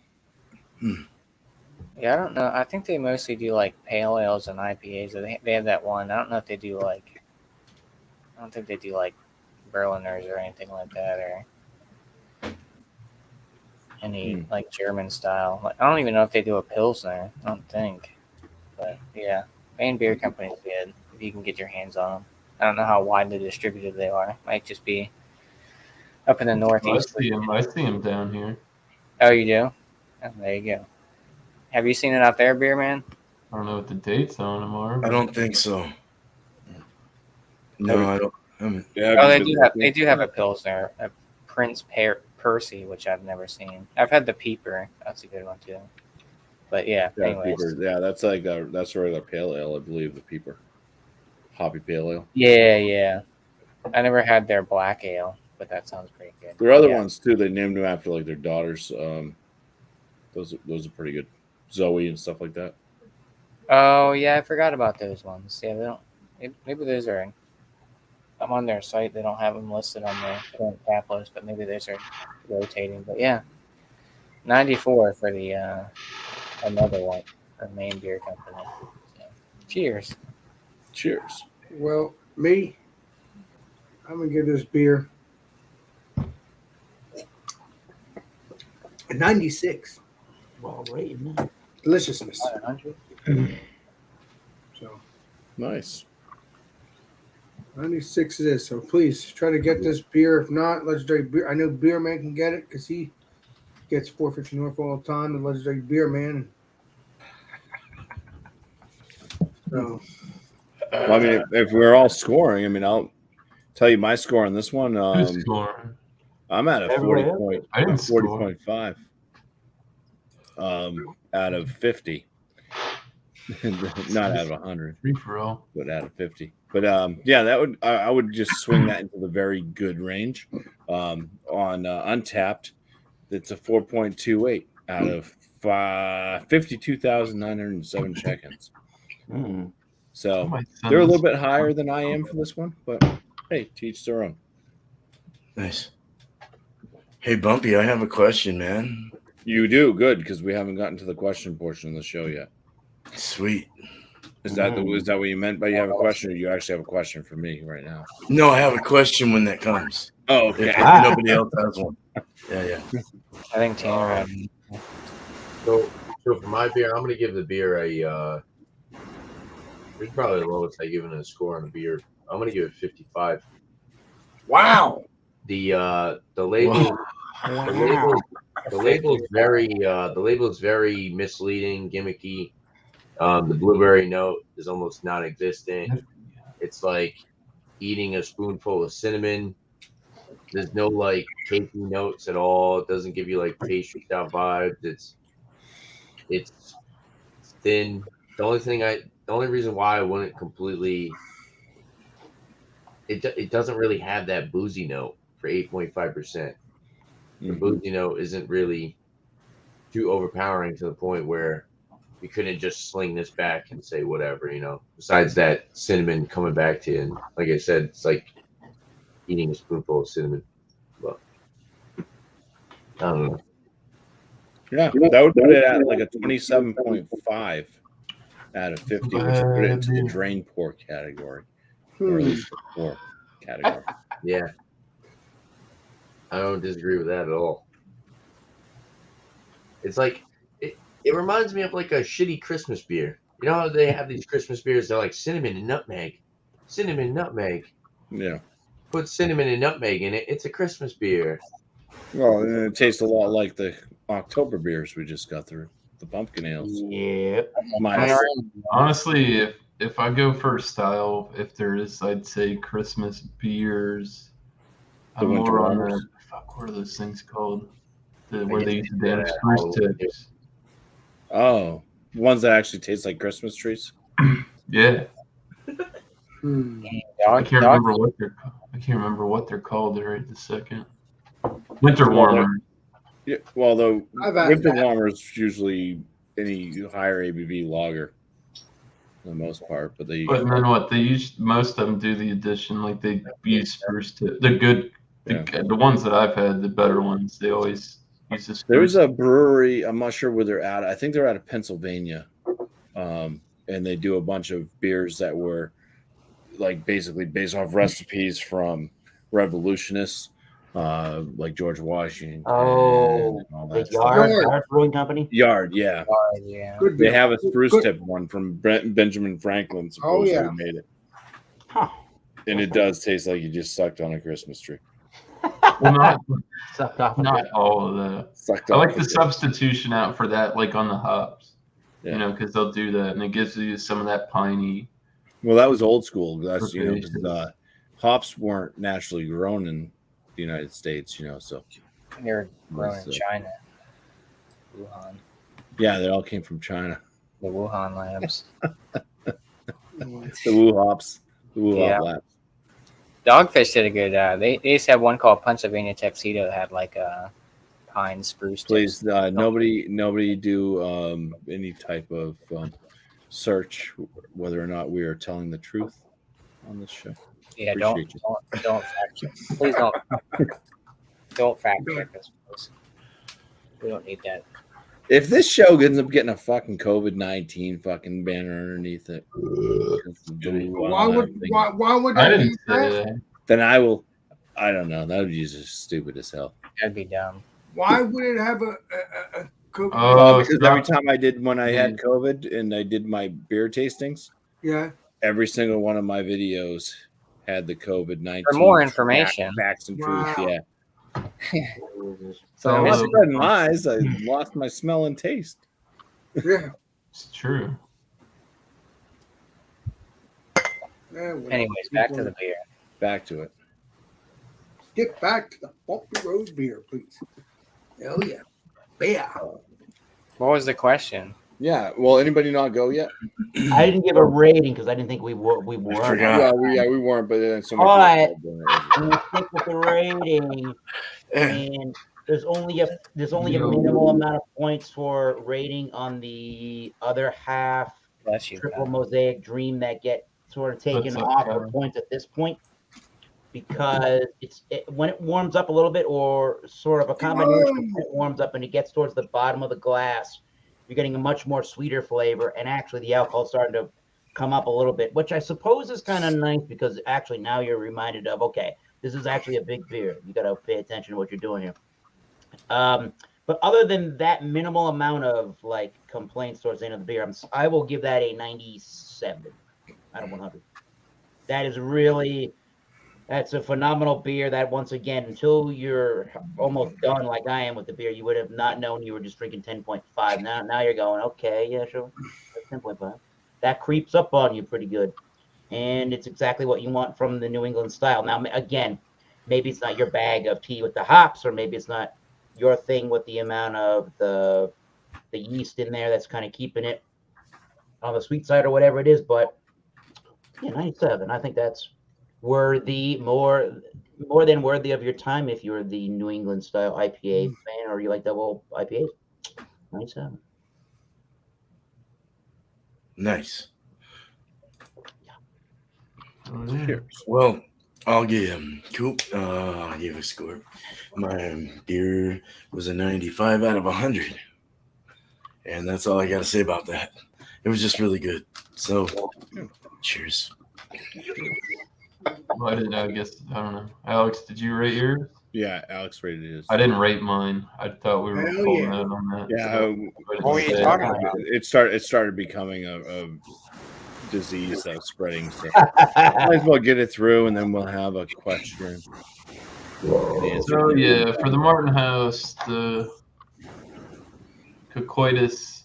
Yeah, I don't know. I think they mostly do like pale ales and IPAs. They have that one. I don't know if they do like. I don't think they do like Berliners or anything like that, or any like German style. Like, I don't even know if they do a Pilsner. I don't think. But yeah, Maine Beer Company's good if you can get your hands on them. I don't know how widely distributed they are. Might just be up in the I Northeast. see him down here. Oh, you do? Oh, there you go. Have you seen it out there, Beer Man? I don't know what the dates on them are. I don't think so. No, I don't. Yeah, Oh, they do have a Pilsner, a Prince Percy, which I've never seen. I've had the Peeper. That's a good one too. But yeah, anyways. Peeper. Yeah, that's like that's a regular pale ale, I believe. The Peeper, hoppy pale ale. Yeah. I never had their black ale, but that sounds pretty good. There are other ones too. They named them after like their daughters. Those are pretty good. Zoe and stuff like that. Oh yeah, I forgot about those ones. Yeah, they don't. Maybe those are. I'm on their site. They don't have them listed on their current cap list, but maybe those are rotating. But yeah, 94 for the another one from Maine Beer Company. So, cheers. Cheers. Well, I'm gonna give this beer a 96. Well, right, man. Deliciousness. 100. So Nice. 96 it is. So please try to get this beer. If not, Legendary Beer. I know Beer Man can get it because he gets 450 North all the time. The Legendary Beer Man. So, Well, I mean, if we're all scoring, I mean, I'll tell you my score on this one. Who's scoring? I'm at a Everybody 40.5 out of 50. Not out of 100, Free for all. but out of 50. But yeah, that would I would just swing that into the very good range. On Untapped, it's a 4.28 out of 52,907 check-ins. So they're a little bit higher than I am for this one, but hey, to each their own. Nice. Hey, BuMpy, I have a question, man. You do good because we haven't gotten to the question portion of the show yet. Sweet. Is that what you meant by you have a question, or you actually have a question for me right now? No, I have a question when that comes. Oh, okay. If nobody else has one. Yeah. I think Tanner had. So for my beer, I'm gonna give the beer a. It's probably the lowest I given a score on the beer. I'm gonna give it 55. Wow. The label. The label is very misleading, gimmicky. The blueberry note is almost non-existent. It's like eating a spoonful of cinnamon. There's no like cakey notes at all. It doesn't give you like pastry style vibes. It's thin. The only reason why I wouldn't completely it doesn't really have that boozy note for 8.5%. The boozy note isn't really too overpowering to the point where you couldn't just sling this back and say whatever, besides that cinnamon coming back to you. And like I said, it's like eating a spoonful of cinnamon. But I don't know. Yeah, that would put it at like a 27.5 out of 50, which would put it into the drain pour category. Or at least the pour category. Yeah. I don't disagree with that at all. It's like it reminds me of like a shitty Christmas beer. You know, they have these Christmas beers. They're like cinnamon and nutmeg. Cinnamon and nutmeg. Yeah. Put cinnamon and nutmeg in it. It's a Christmas beer. Well, and it tastes a lot like the October beers we just got through, the pumpkin ales. Yeah. Honestly, if I go for style, if there is, I'd say Christmas beers. The I'm winter more on warmers? the fuck. What are those things called? Where they use the damn spruce tips. Oh, ones that actually taste like Christmas trees. Yeah, Hmm. I can't remember what they're called right this second. Winter warmer. Yeah. Well, the I've had winter that. warmers usually any higher ABV lager, for the most part. But they But then what they use, most of them do the addition, like they use spruce tip. They're good. The ones that I've had, the better ones, they always use the spruce. There's a brewery. I'm not sure where they're at. I think they're out of Pennsylvania, and they do a bunch of beers that were like basically based off recipes from revolutionists, like George Washington. Oh, and all the that stuff. Yard Brewing Company. Yard, yeah. Yeah. Good They beer. have a spruce Good. tip one from Benjamin Franklin. Oh, Supposedly yeah. made it, Huh. and it does taste like you just sucked on a Christmas tree. Well, Sucked off of not it. all of that. Sucked I like off the of it. substitution out for that, like on the hops. Yeah. You know, because they'll do that, and it gives you some of that piney. Well, that was old school. That's Okay. 'cause, hops weren't naturally grown in the United States. So They're grown in Was, China. Wuhan. yeah, they all came from China. The Wuhan labs. The Wu hops, the Wu Yeah. hop labs. Dogfish did a good. They used to have one called Pennsylvania Tuxedo that had like a pine spruce. Please, tips. nobody do any type of search whether or not we are telling the truth on this show. Yeah, Appreciate don't fact check. Please don't fact check us, please. We don't need that. If this show ends up getting a fucking COVID-19 fucking banner underneath it, Why would I that didn't be say that? that. then I will. I don't know. That would be just stupid as hell. That'd be dumb. Why would it have a COVID? Oh, Well, because stop. every time when I had COVID and I did my beer tastings, Yeah. every single one of my videos had the COVID-19 For more information. facts and Wow. truth. Yeah. So So I'm Oh, not spreading lies. I lost my smell and taste. Yeah. It's true. Yeah, well, anyways, back to the beer. Back to it. Get back to the Bumpy Road beer, please. Hell yeah. Beer. What was the question? Yeah. Well, anybody not go yet? I didn't give a rating because I didn't think we were. Yeah, we weren't, but then so Alright. people. I'm gonna stick with the rating, and there's only a minimal amount of points for rating on the other half Bless you. triple Pat. mosaic dream that get sort of taken What's up, off Kevin? the points at this point because when it warms up a little bit or sort of a combination when it warms up and it gets towards the bottom of the glass, you're getting a much more sweeter flavor, and actually the alcohol's starting to come up a little bit, which I suppose is kind of nice because actually now you're reminded of, okay, this is actually a big beer. You got to pay attention to what you're doing here. But other than that minimal amount of like complaints towards the end of the beer, I will give that a 97 out of 100. That is really, that's a phenomenal beer that once again, until you're almost done like I am with the beer, you would have not known you were just drinking 10.5. Now you're going, okay, yeah, sure, that's 10.5. That creeps up on you pretty good. And it's exactly what you want from the New England style. Now, again, maybe it's not your bag of tea with the hops, or maybe it's not your thing with the amount of the yeast in there that's kind of keeping it on the sweet side or whatever it is. But yeah, 97. I think that's worthy, more than worthy of your time if you're the New England style IPA fan or you like double IPAs. 97. Nice. Cheers. Well, I'll give cool. I'll give a score. My beer was a 95 out of 100, and that's all I got to say about that. It was just really good. So, cheers. Well, I don't know. Alex, did you rate yours? Yeah, Alex rated his. I didn't rate mine. I thought we were Hell pulling yeah. out on that. Yeah, so What were you talking about? it started becoming a disease that was spreading. So might as well get it through, and then we'll have a question. So yeah, for the Martin House, the Cocoitus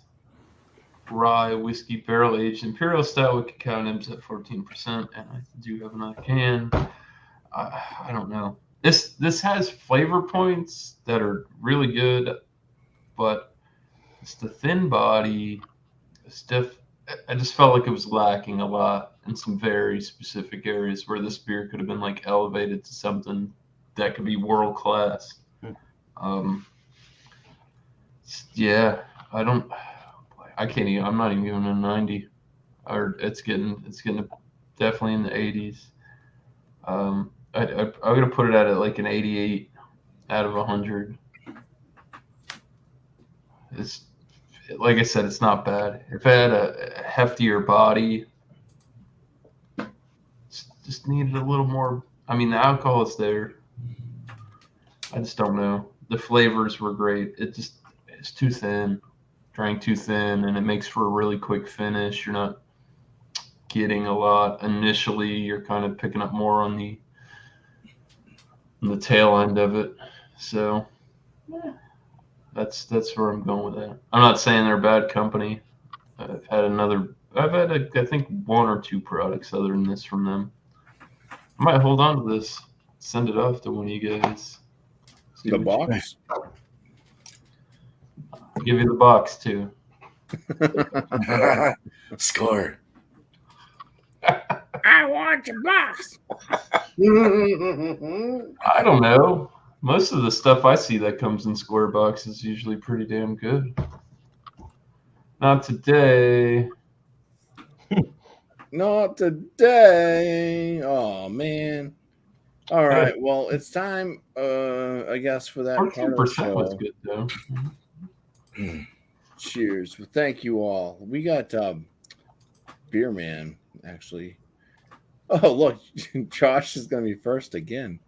Rye Whiskey Barrel Aged Imperial Stout with cacao nibs at 14%, and I do have another can. I don't know. This has flavor points that are really good, but it's the thin body, stiff. I just felt like it was lacking a lot in some very specific areas where this beer could have been like elevated to something that could be world class. Yeah, I can't even. I'm not even giving it a 90, or it's getting definitely in the 80s. I'm gonna put it at like an 88 out of 100. It's like I said, it's not bad. If it had a heftier body, just needed a little more. I mean, the alcohol is there. I just don't know. The flavors were great. It's too thin. Drank too thin, and it makes for a really quick finish. You're not getting a lot initially. You're kind of picking up more on the tail end of it. So that's where I'm going with that. I'm not saying they're bad company. I've had I think one or two products other than this from them. I might hold on to this, send it off to one of you guys. See The what you box. I'll give you the box too. Score. I want your box. I don't know. Most of the stuff I see that comes in square box is usually pretty damn good. Not today. Not today. Oh man. All right. Well, it's time. I guess for that part of the 14% was show. good though. Cheers. Well, thank you all. We got Beer Man actually. Oh look, Josh is going to be first again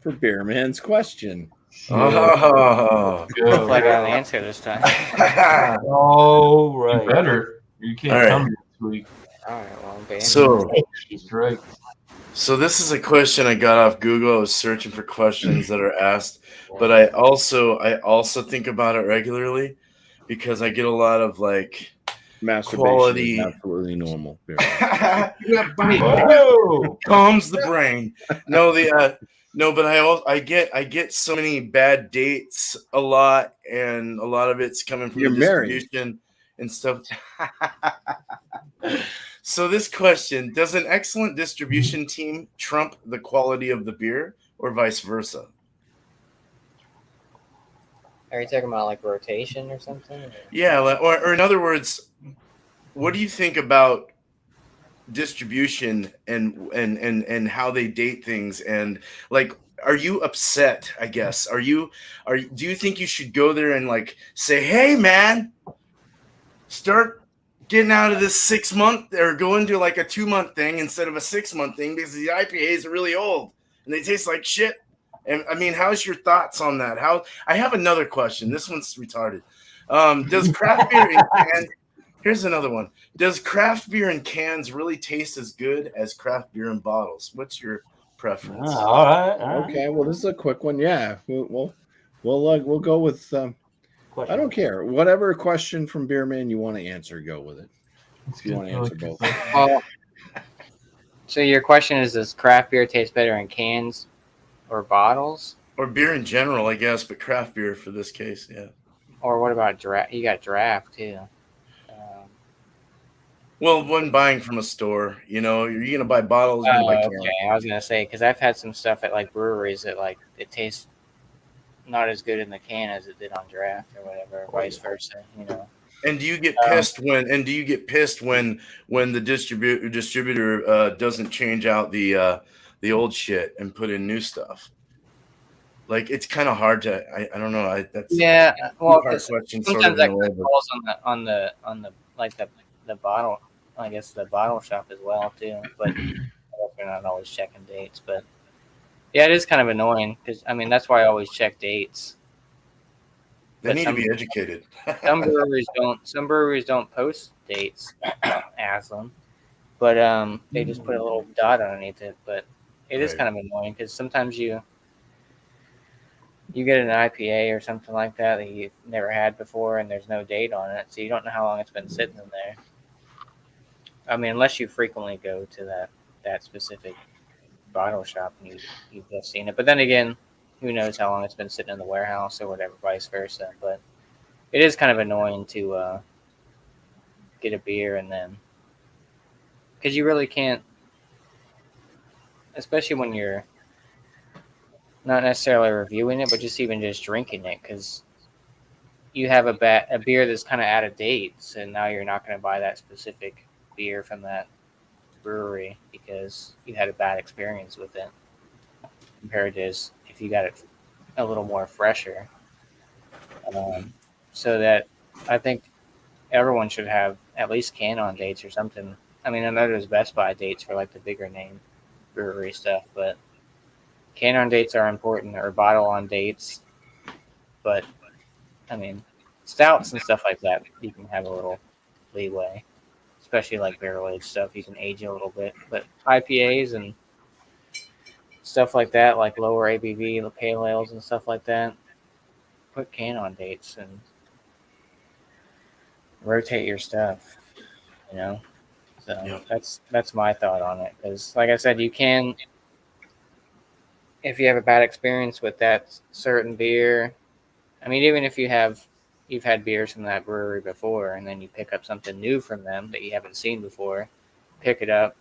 for Beer Man's question. Oh, Hopefully I got an answer this time. Oh, You right. better. You can't All right. come next week. All right, well, bam. so She's right. So this is a question I got off Google. I was searching for questions that are asked, but I also think about it regularly because I get a lot of like Masturbation quality. is absolutely normal. Beer. Whoa! Calms the brain. No, but I get so many bad dates a lot, and a lot of it's coming from You're the married. distribution and stuff. So this question, does an excellent distribution team trump the quality of the beer or vice versa? Are you talking about like rotation or something? Yeah, or in other words, what do you think about distribution and how they date things, and like, are you upset, I guess? Do you think you should go there and like say, "Hey man, start getting out of this 6 month or go into like a 2 month thing instead of a 6 month thing because the IPAs are really old and they taste like shit"? And I mean, how's your thoughts on that? I have another question. This one's retarded. Does craft beer in cans? Here's another one. Does craft beer in cans really taste as good as craft beer in bottles? What's your preference? All right. Okay. Well, this is a quick one. Yeah. We'll go with. I don't care. Whatever question from Beer Man you want to answer, go with it. If you want to answer both. Well, so your question is, does craft beer taste better in cans or bottles? Or beer in general, I guess, but craft beer for this case, yeah. Or what about draft? You got draft too. Well, when buying from a store, you're gonna buy bottles. You're gonna buy cans. Okay, I was gonna say because I've had some stuff at like breweries that like it tastes not as good in the can as it did on draft or whatever, or vice versa. And do you get pissed when the distributor doesn't change out the old shit and put in new stuff? Like, it's kind of hard to. I don't know. That's Yeah, well, hard question, sort sometimes of in that a way, but- falls on the like the bottle. I guess the bottle shop as well too, but they're not always checking dates. But Yeah, it is kind of annoying because I mean that's why I always check dates. They But need some- to be educated. Some breweries don't. Some breweries don't post dates as them, but they just put a little dot underneath it. But it is Right. kind of annoying because sometimes you get an IPA or something like that that you've never had before, and there's no date on it, so you don't know how long it's been sitting in there. I mean, unless you frequently go to that specific bottle shop and you've just seen it. But then again, who knows how long it's been sitting in the warehouse or whatever, vice versa. But it is kind of annoying to get a beer and then because you really can't, especially when you're not necessarily reviewing it, but just drinking it because you have a beer that's kind of out of date, so now you're not going to buy that specific beer from that brewery because you had a bad experience with it compared to if you got it a little more fresher. So that I think everyone should have at least can on dates or something. I mean, I know there's Best Buy dates for like the bigger name brewery stuff, but can on dates are important or bottle on dates. But I mean, stouts and stuff like that, you can have a little leeway, especially like barrel aged stuff. You can age it a little bit, but IPAs and stuff like that, like lower ABV, the pale ales and stuff like that, put can on dates and rotate your stuff. You know, so Yep. that's my thought on it. Because, like I said, you can, if you have a bad experience with that certain beer. I mean, even if you've had beers from that brewery before, and then you pick up something new from them that you haven't seen before, pick it up.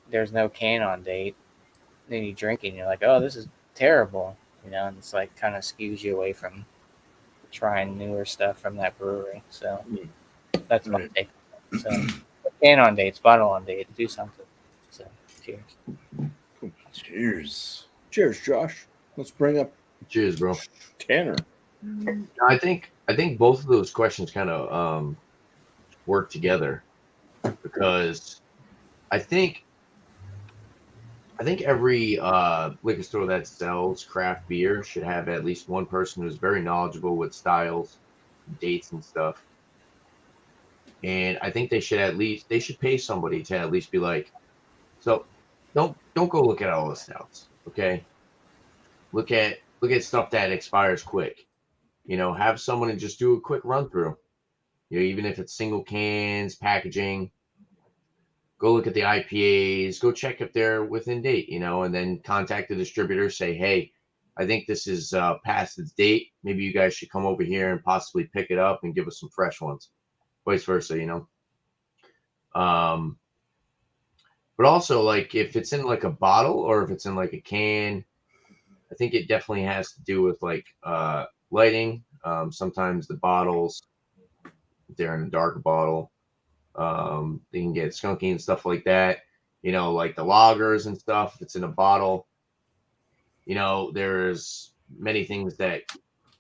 There's no can on date. Then you drink it, and you're like, "Oh, this is terrible," and it's like kind of skews you away from trying newer stuff from that brewery. So that's my Right. take. So can on dates, bottle on date, do something. So cheers. Cheers. Cheers, Josh. Let's bring up Cheers, bro. Tanner. I think both of those questions kind of work together because I think every liquor store that sells craft beer should have at least one person who's very knowledgeable with styles, dates, and stuff. And I think they should pay somebody to at least be like, so don't go look at all the stouts, okay? Look at stuff that expires quick. Have someone and just do a quick run through. Even if it's single cans, packaging, go look at the IPAs, go check if they're within date, and then contact the distributor, say, hey, I think this is past its date. Maybe you guys should come over here and possibly pick it up and give us some fresh ones. Vice versa, But also, like, if it's in like a bottle or if it's in like a can, I think it definitely has to do with like lighting. Sometimes the bottles, if they're in a dark bottle, they can get skunky and stuff like that. Like the lagers and stuff. If it's in a bottle, there's many things that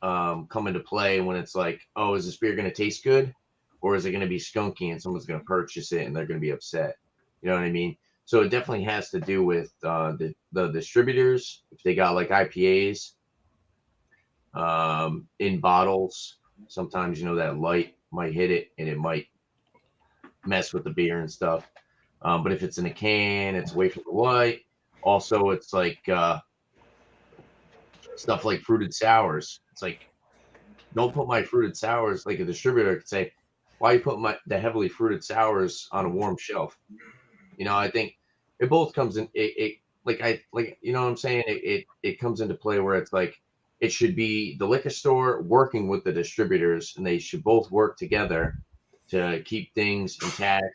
come into play when it's like, oh, is this beer going to taste good, or is it going to be skunky and someone's going to purchase it and they're going to be upset? You know what I mean? So it definitely has to do with the distributors. If they got like IPAs in bottles, sometimes that light might hit it and it might mess with the beer and stuff. But if it's in a can, it's away from the light. Also, it's like stuff like fruited sours. It's like, don't put my fruited sours, like a distributor could say, why you put the heavily fruited sours on a warm shelf? I think it both comes in what I'm saying? It comes into play where it's like it should be the liquor store working with the distributors, and they should both work together to keep things intact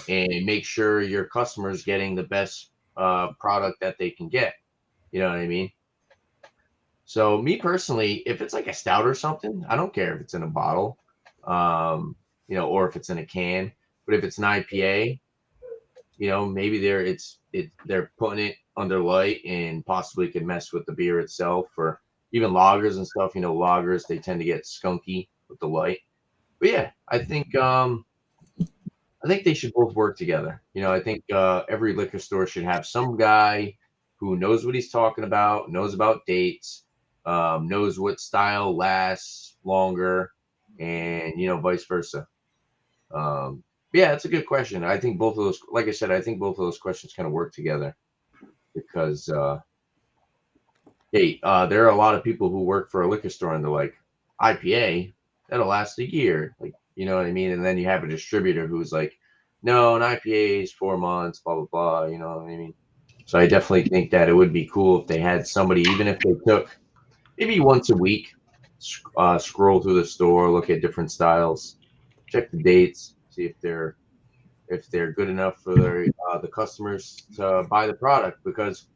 and make sure your customers getting the best product that they can get. You know what I mean? So me personally, if it's like a stout or something, I don't care if it's in a bottle, or if it's in a can. But if it's an IPA, maybe they're putting it under light and possibly could mess with the beer itself, or even lagers and stuff. Lagers, they tend to get skunky with the light. But yeah, I think they should both work together. I think every liquor store should have some guy who knows what he's talking about, knows about dates, knows what style lasts longer, and vice versa. Yeah, it's a good question. I think both of those, like I said, I think both of those questions kind of work together because, hey, there are a lot of people who work for a liquor store and they're like, IPA, that'll last a year. Like, you know what I mean? And then you have a distributor who's like, no, an IPA is 4 months, blah, blah, blah. You know what I mean? So I definitely think that it would be cool if they had somebody, even if they took maybe once a week, scroll through the store, look at different styles, check the dates, see if they're good enough for the customers to buy the product. Because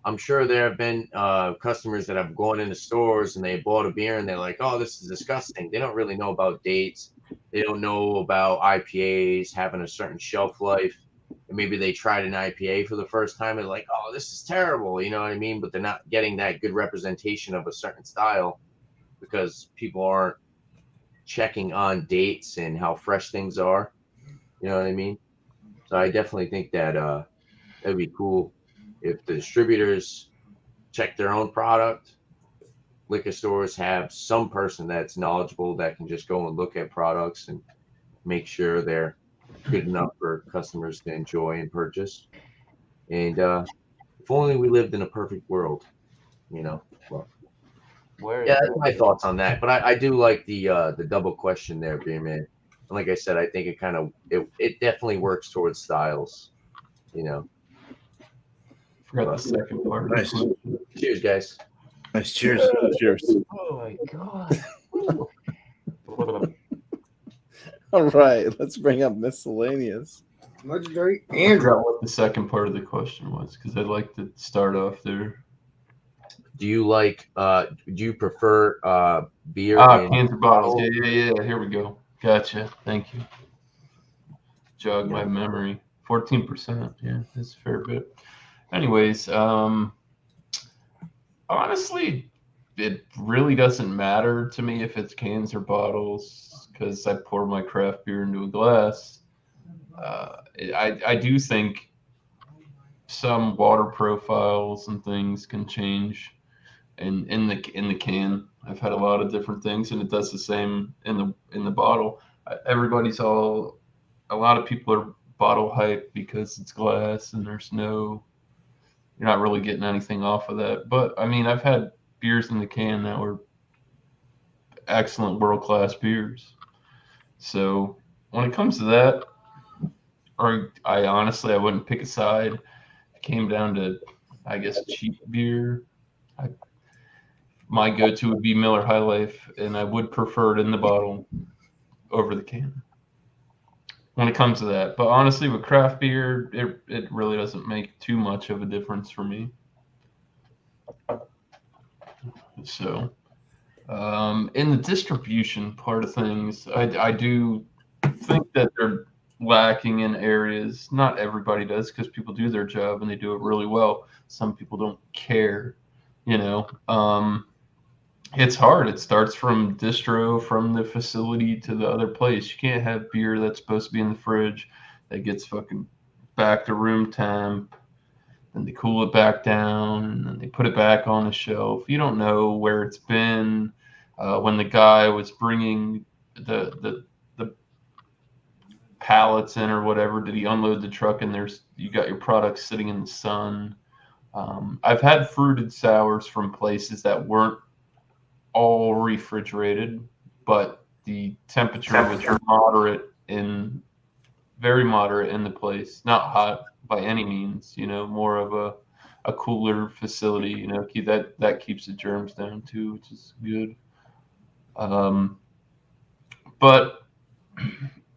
I'm sure there have been customers that have gone into stores and they bought a beer and they're like, oh, this is disgusting. They don't really know about dates. They don't know about IPAs having a certain shelf life. And maybe they tried an IPA for the first time and like, oh, this is terrible. You know what I mean? But they're not getting that good representation of a certain style because people aren't checking on dates and how fresh things are. You know what I mean? So I definitely think that that'd be cool if the distributors check their own product. Liquor stores have some person that's knowledgeable that can just go and look at products and make sure they're good enough for customers to enjoy and purchase. And if only we lived in a perfect world, Well, yeah, that's my thoughts on that. But I do like the double question there, Beer Man. And like I said, I think it definitely works towards styles, Forgot the second part. Nice. Cheers, guys. Nice. Cheers. Cheers. Oh my god. All right, let's bring up miscellaneous. Legendary I Andrew. forgot what the second part of the question was because I'd like to start off there. Do you prefer beer in Cans or bottles? Yeah. Here we go. Gotcha. Thank you. Jog my memory. 14%. Yeah, that's a fair bit. Anyways, honestly, it really doesn't matter to me if it's cans or bottles because I pour my craft beer into a glass. I do think some water profiles and things can change in the can. I've had a lot of different things, and it does the same in the bottle. A lot of people are bottle hype because it's glass and you're not really getting anything off of that. But I mean, I've had beers in the can that were excellent world-class beers. So when it comes to that, I wouldn't pick a side. It came down to, I guess, cheap beer. My go-to would be Miller High Life, and I would prefer it in the bottle over the can when it comes to that. But honestly, with craft beer, it really doesn't make too much of a difference for me. So in the distribution part of things, I do think that they're lacking in areas. Not everybody does because people do their job and they do it really well. Some people don't care, It's hard. It starts from distro, from the facility to the other place. You can't have beer that's supposed to be in the fridge that gets fucking back to room temp, and they cool it back down, and then they put it back on the shelf. You don't know where it's been. When the guy was bringing the pallets in or whatever, did he unload the truck and you got your products sitting in the sun? I've had fruited sours from places that weren't all refrigerated, but the temperature was very moderate in the place, not hot by any means, more of a cooler facility, that keeps the germs down too, which is good. But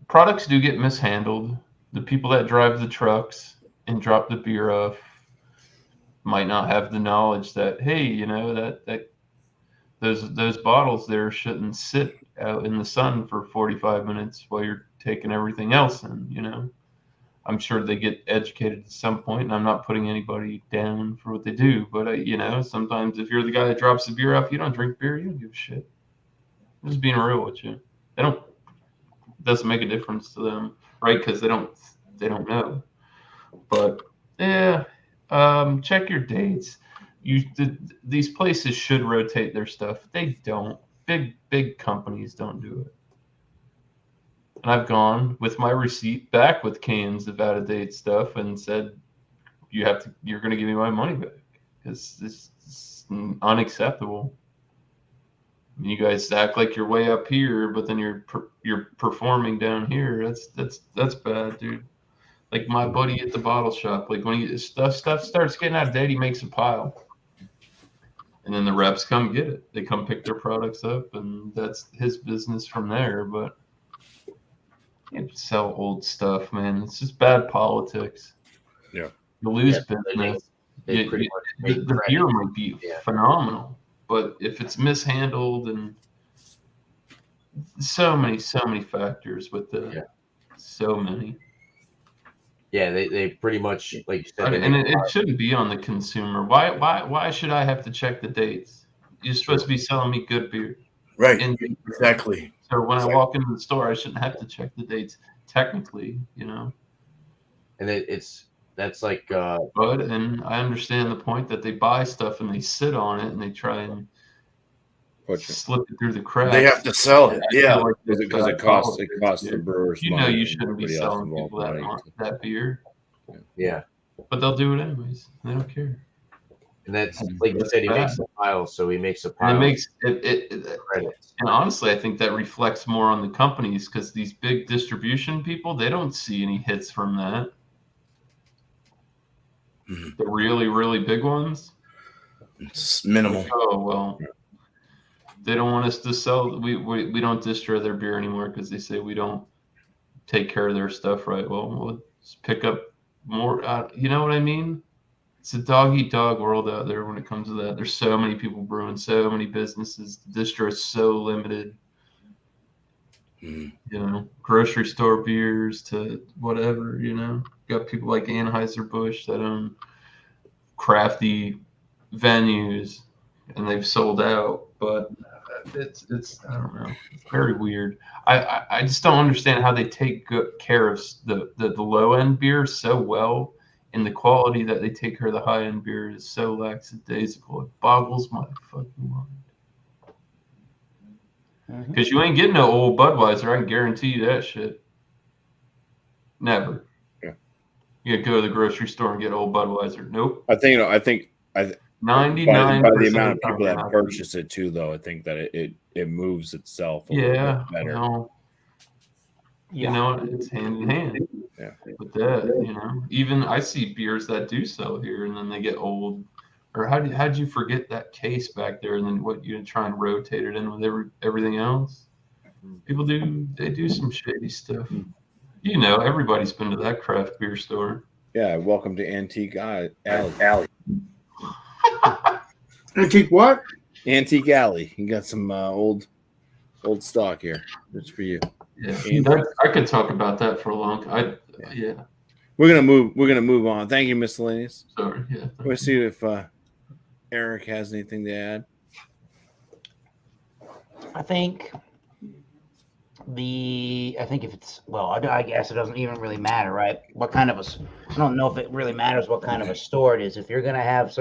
products do get mishandled. The people that drive the trucks and drop the beer off might not have the knowledge that, hey, that those bottles there shouldn't sit out in the sun for 45 minutes while you're taking everything else in, I'm sure they get educated at some point, and I'm not putting anybody down for what they do, but sometimes if you're the guy that drops the beer off, you don't drink beer, you don't give a shit. I'm just being real with you. It doesn't make a difference to them, right? Because they don't know. But yeah, Check your dates. These places should rotate their stuff. They don't. Big companies don't do it. And I've gone with my receipt back with cans of out of date stuff and said, you're going to give me my money back because this is unacceptable. I mean, you guys act like you're way up here, but then you're performing down here. That's bad, dude. Like my buddy at the bottle shop, like when stuff starts getting out of date, he makes a pile, and then the reps come get it. They come pick their products up, and that's his business from there. But you can't sell old stuff, man. It's just bad politics. Yeah, you lose business. They pretty much The beer might be phenomenal, but if it's mishandled and so many factors with the so many. Yeah, they pretty much, like you said, And it shouldn't be on the consumer. Why should I have to check the dates? You're supposed to be selling me good beer. Right. Exactly. So when I walk into the store, I shouldn't have to check the dates technically, you know. And that's like but and I understand the point that they buy stuff and they sit on it and they try and slip it through the cracks. They have to sell it, because it costs the brewers. You know, you shouldn't be selling people that beer. Yeah, but they'll do it anyways. They don't care. And that's like you said, he makes a pile, so he makes a pile. And it makes it. And honestly, I think that reflects more on the companies because these big distribution people, they don't see any hits from that. The really, really big ones, it's minimal. Oh well. They don't want us to sell. We don't distro their beer anymore because they say we don't take care of their stuff right. Well, let's pick up more. You know what I mean? It's a dog-eat-dog world out there when it comes to that. There's so many people brewing, so many businesses. The distro is so limited. You know, grocery store beers to whatever. You know, got people like Anheuser-Busch that own crafty venues, and they've sold out, but. It's I don't know. It's very weird. I just don't understand how they take good care of the low end beer so well, and the quality that they take care of the high end beer is so lackadaisical. It boggles my fucking mind. Because you ain't getting no old Budweiser. I can guarantee you that shit. Never. Yeah. You go to the grocery store and get old Budweiser. Nope. I think 99% by the amount of people that purchase it too, though, I think that it moves itself a little bit better. Well, you know, it's hand in hand. Yeah. With that, you know, even I see beers that do sell here, and then they get old. Or how'd you forget that case back there, and then what you try and rotate it in with everything else? People do some shady stuff. You know, everybody's been to that craft beer store. Yeah, welcome to Antique Alley. Antique what? Antique Alley. You got some old stock here. It's for you. Yeah, I could talk about that for a long time. We're gonna move on. Thank you, Miscellaneous. Sorry. Yeah. Let's see if Eric has anything to add. I think if it's I guess it doesn't even really matter, right? What kind of I don't know if it really matters what kind of a store it is. If you're gonna have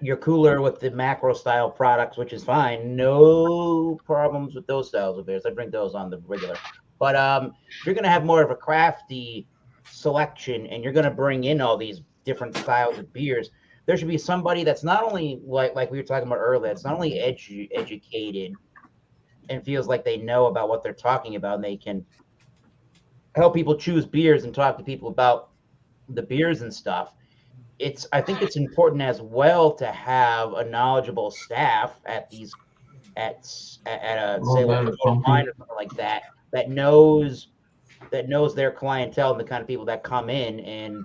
your cooler with the macro style products, which is fine, no problems with those styles of beers. I drink those on the regular. But if you're gonna have more of a crafty selection and you're gonna bring in all these different styles of beers, there should be somebody that's not only like we were talking about earlier, it's not only educated and feels like they know about what they're talking about, and they can help people choose beers and talk to people about the beers and stuff. I think it's important as well to have a knowledgeable staff at a say like a line or something like that knows their clientele and the kind of people that come in, and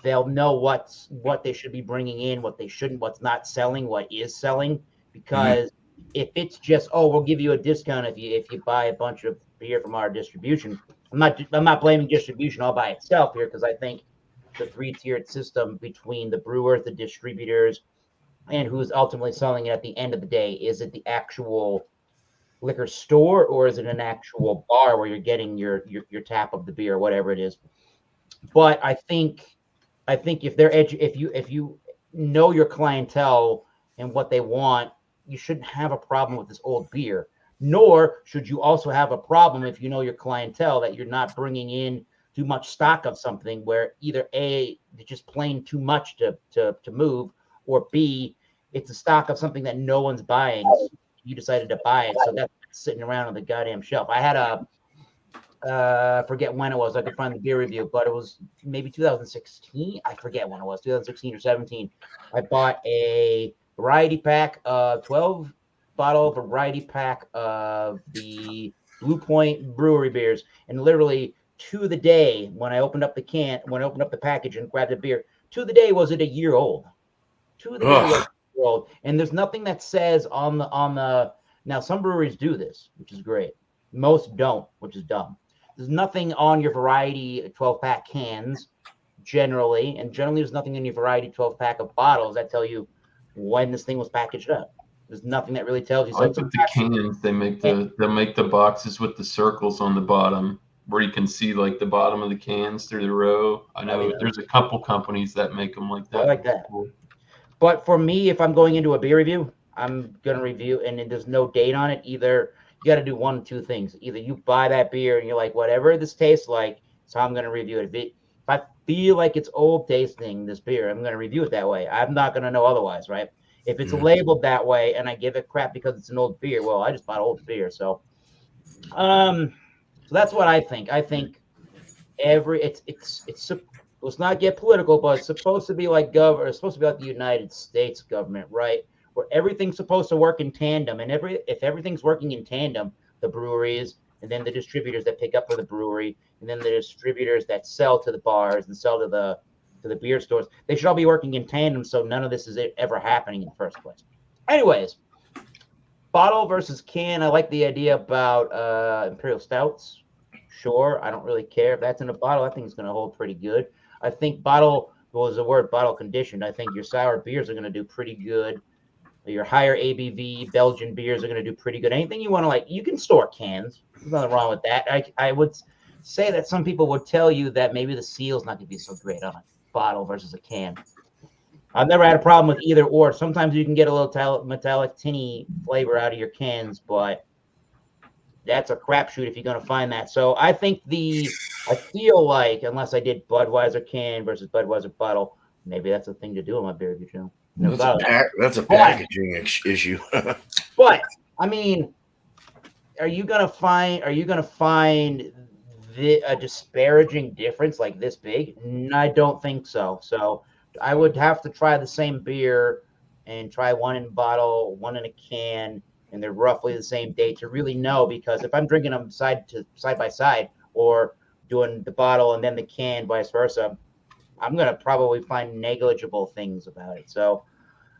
they'll know what they should be bringing in, what they shouldn't, what's not selling, what is selling. Because if it's just, we'll give you a discount if you buy a bunch of beer from our distribution. I'm not blaming distribution all by itself here, because I think the 3-tiered system between the brewers, the distributors, and who's ultimately selling it at the end of the day, is it the actual liquor store or is it an actual bar where you're getting your tap of the beer, whatever it is? But I think if they're if you know your clientele and what they want, you shouldn't have a problem with this old beer. Nor should you also have a problem if you know your clientele that you're not bringing in too much stock of something where either A, it's just plain too much to move, or B, it's a stock of something that no one's buying. So you decided to buy it, so that's sitting around on the goddamn shelf. I had a forget when it was. I could find the beer review, but it was maybe 2016. I forget when it was, 2016 or 17. I bought a variety pack of 12 bottle variety pack of the Blue Point Brewery beers, and literally to the day when I opened up the package and grabbed the beer, to the day was it a year old. To the day was it a year old, and there's nothing that says on the. Now some breweries do this, which is great. Most don't, which is dumb. There's nothing on your variety 12-pack cans generally, and generally there's nothing in your variety 12-pack of bottles that tell you when this thing was packaged up. There's nothing that really tells you. I like with the cans, they make the boxes with the circles on the bottom where you can see like the bottom of the cans through the row. I know there's a couple companies that make them like that. I like that. But for me, if I'm going into a beer review, I'm gonna review, and there's no date on it either. You got to do one of two things. Either you buy that beer and you're like, whatever this tastes like, so I'm going to review it. If I feel like it's old tasting, this beer, I'm going to review it that way. I'm not going to know otherwise, right? If it's labeled that way and I give it crap because it's an old beer, well, I just bought old beer. So that's what I think. I think let's not get political, but it's supposed to be like it's supposed to be like the United States government, right? Where everything's supposed to work in tandem, and if everything's working in tandem, the breweries and then the distributors that pick up for the brewery, and then the distributors that sell to the bars and sell to the beer stores, they should all be working in tandem, so none of this is ever happening in the first place. Anyways, bottle versus can. I like the idea about imperial stouts. Sure, I don't really care if that's in a bottle. I think it's going to hold pretty good. I think bottle conditioned. I think your sour beers are going to do pretty good. Your higher ABV Belgian beers are going to do pretty good. Anything you want to like, you can store cans. There's nothing wrong with that. I would say that some people would tell you that maybe the seal's not going to be so great on a bottle versus a can. I've never had a problem with either or. Sometimes you can get a little metallic tinny flavor out of your cans, but that's a crapshoot if you're going to find that. So I feel like, unless I did Budweiser can versus Budweiser bottle, maybe that's a thing to do on my beer review channel. That's a packaging issue. But I mean, are you gonna find a disparaging difference like this big? I don't think so. So I would have to try the same beer and try one in a bottle, one in a can, and they're roughly the same date to really know. Because if I'm drinking them side by side, or doing the bottle and then the can, vice versa, I'm going to probably find negligible things about it. So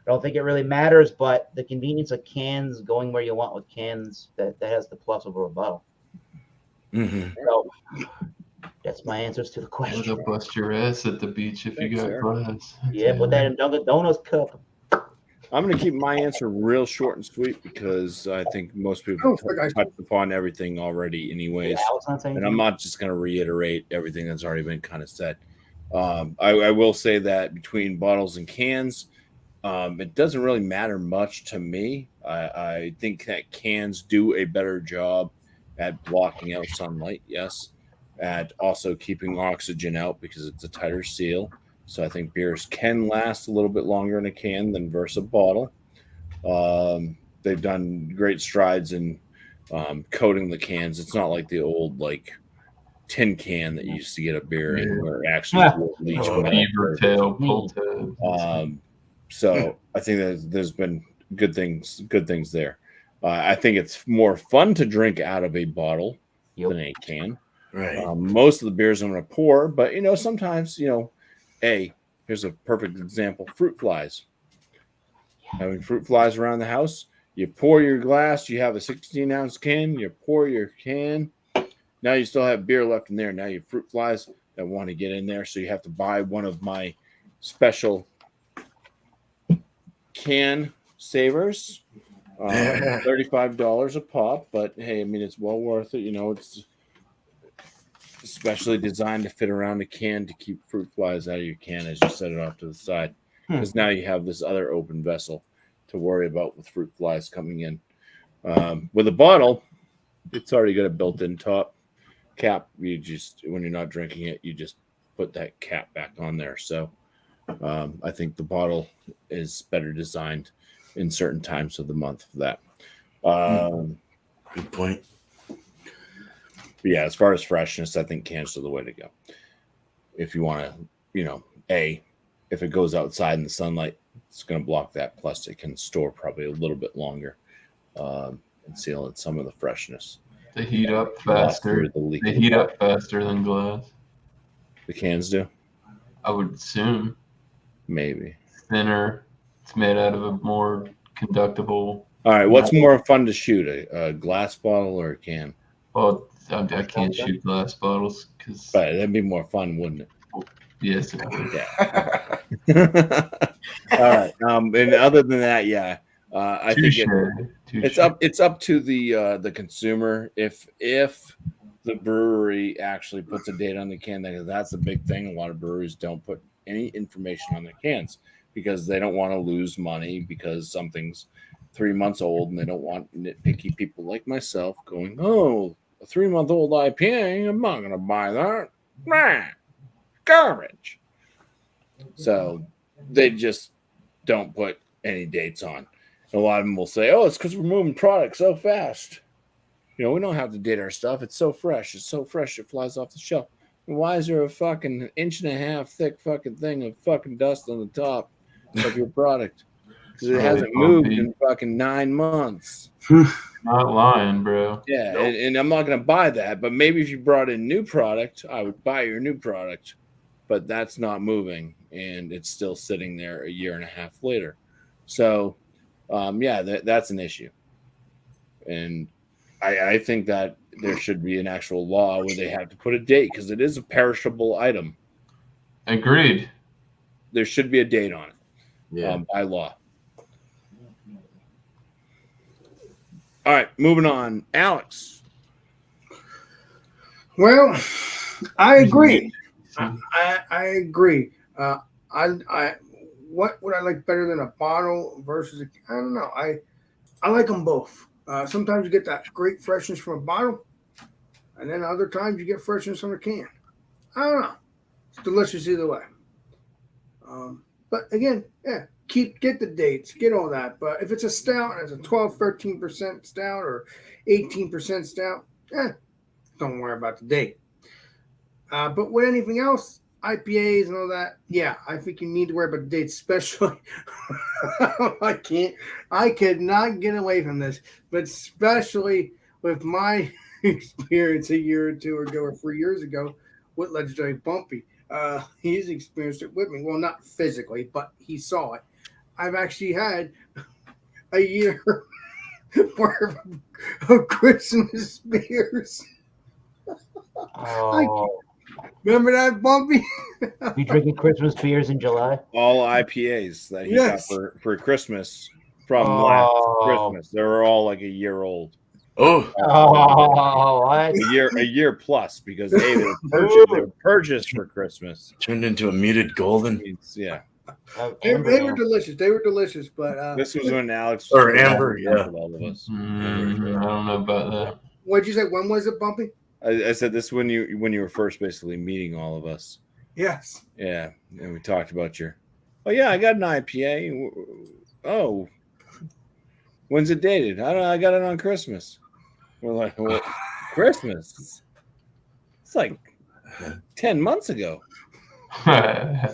I don't think it really matters, but the convenience of cans, going where you want with cans, that has the plus over a bottle. Mm-hmm. So that's my answers to the question. They'll bust your ass at the beach if you got glass. Yeah, put that in Dunkin' Donuts cup. I'm going to keep my answer real short and sweet because I think most people touched upon everything already anyways. And I'm not just going to reiterate everything that's already been kind of said. I will say that between bottles and cans, it doesn't really matter much to me. I think that cans do a better job at blocking out sunlight, yes, at also keeping oxygen out because it's a tighter seal. So I think beers can last a little bit longer in a can than versus a bottle. They've done great strides in coating the cans. It's not like the old tin can that you used to get a beer in where it actually leach beaver tail, pull tail. So I think that there's been good things there. I think it's more fun to drink out of a bottle than a can. Right. Most of the beers I'm going to pour, but sometimes here's a perfect example: fruit flies. Having fruit flies around the house, you pour your glass. You have a 16-ounce can. You pour your can. Now you still have beer left in there. Now you have fruit flies that want to get in there, so you have to buy one of my special can savers. $35 a pop, but hey, I mean, it's well worth it. specially designed to fit around a can to keep fruit flies out of your can as you set it off to the side. Because now you have this other open vessel to worry about with fruit flies coming in. With a bottle, it's already got a built-in top cap. You just, when you're not drinking it, you just put that cap back on there. So I think the bottle is better designed in certain times of the month for that. Good point. But yeah, as far as freshness, I think cans are the way to go. If you want to, if it goes outside in the sunlight, it's going to block that. Plus, it can store probably a little bit longer and seal in some of the freshness. They heat up faster. They heat up faster than glass. The cans do? I would assume. Maybe. Thinner. It's made out of a more conductible. All right, what's more fun to shoot, a glass bottle or a can? Well, I can't shoot glass bottles because. But that'd be more fun, wouldn't it? Yes, it would. Yeah. All right. And other than that, yeah, I think it's up to the consumer. If the brewery actually puts a date on the can, that's a big thing. A lot of breweries don't put any information on their cans because they don't want to lose money because something's 3 months old and they don't want nitpicky people like myself going, oh, a 3-month-old IPA, I'm not going to buy that. Nah, garbage. So they just don't put any dates on. A lot of them will say, oh, it's because we're moving product so fast. We don't have to date our stuff. It's so fresh. It's so fresh it flies off the shelf. And why is there a fucking 1.5-inch thick fucking thing of fucking dust on the top of your product? Because it hasn't moved in fucking 9 months. Not lying, bro. Yeah, nope. and I'm not going to buy that. But maybe if you brought in new product, I would buy your new product. But that's not moving, and it's still sitting there a year and a half later. So, that's an issue. And I think that there should be an actual law where they have to put a date because it is a perishable item. Agreed. There should be a date on it by law. All right, moving on. Alex. Well, I agree. I agree. What would I like better than a bottle versus I don't know. I like them both. Sometimes you get that great freshness from a bottle, and then other times you get freshness from a can. I don't know. It's delicious either way. But again, get the dates, get all that. But if it's a stout and it's a 12, 13% stout or 18% stout, don't worry about the date. But with anything else, IPAs and all that, I think you need to worry about the dates, especially. I could not get away from this, but especially with my experience a year or two ago or 3 years ago with legendary BuMpY. He's experienced it with me. Well, not physically, but he saw it. I've actually had a year worth of Christmas beers. Oh. Remember that, BuMpY? You drinking Christmas beers in July? All IPAs that he got for Christmas from last Christmas. They were all like a year old. What? A year plus because they were purchased for Christmas. Turned into a muted golden. Yeah. They were delicious. They were delicious, but this was when Alex or Amber, all of us. I don't know about that. What'd you say? When was it, BuMpY? I said this when you were first basically meeting all of us. Yes. Yeah, and we talked about I got an IPA. Oh, when's it dated? I don't know. I got it on Christmas. We're like, well, Christmas? It's like 10 months ago. But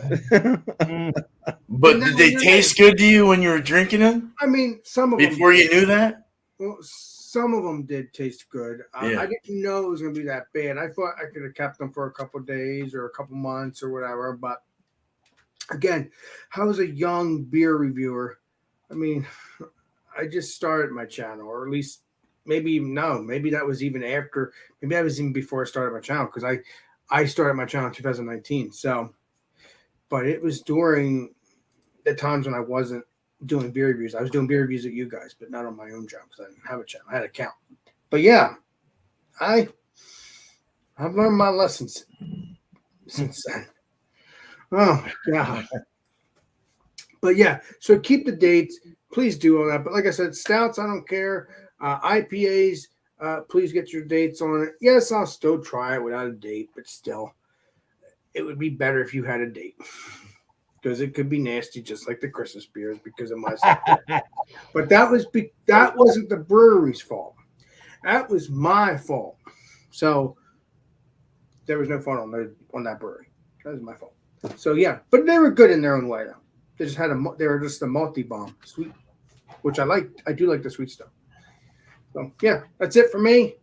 did they taste good to you when you were drinking them? I mean, some of them. Before you knew that? Well, some of them did taste good. I didn't know it was going to be that bad. I thought I could have kept them for a couple of days or a couple months or whatever. But again, I was a young beer reviewer. I mean, I just started my channel, or at least maybe that was even after. Maybe that was even before I started my channel because I started my channel in 2019. So, but it was during the times when I wasn't doing beer reviews. I was doing beer reviews at you guys, but not on my own channel because I didn't have a channel. I had an account. But yeah, I I've learned my lessons since then. Oh God. But yeah, so keep the dates. Please do all that. But like I said, stouts, I don't care. IPAs, please get your dates on it. Yes, I'll still try it without a date, but still, it would be better if you had a date. Because it could be nasty, just like the Christmas beers, because of my stuff. But that wasn't the brewery's fault. That was my fault. So there was no fault on that brewery. That was my fault. So yeah, but they were good in their own way, though. They were just a multi bomb sweet, which I like. I do like the sweet stuff. So yeah, that's it for me.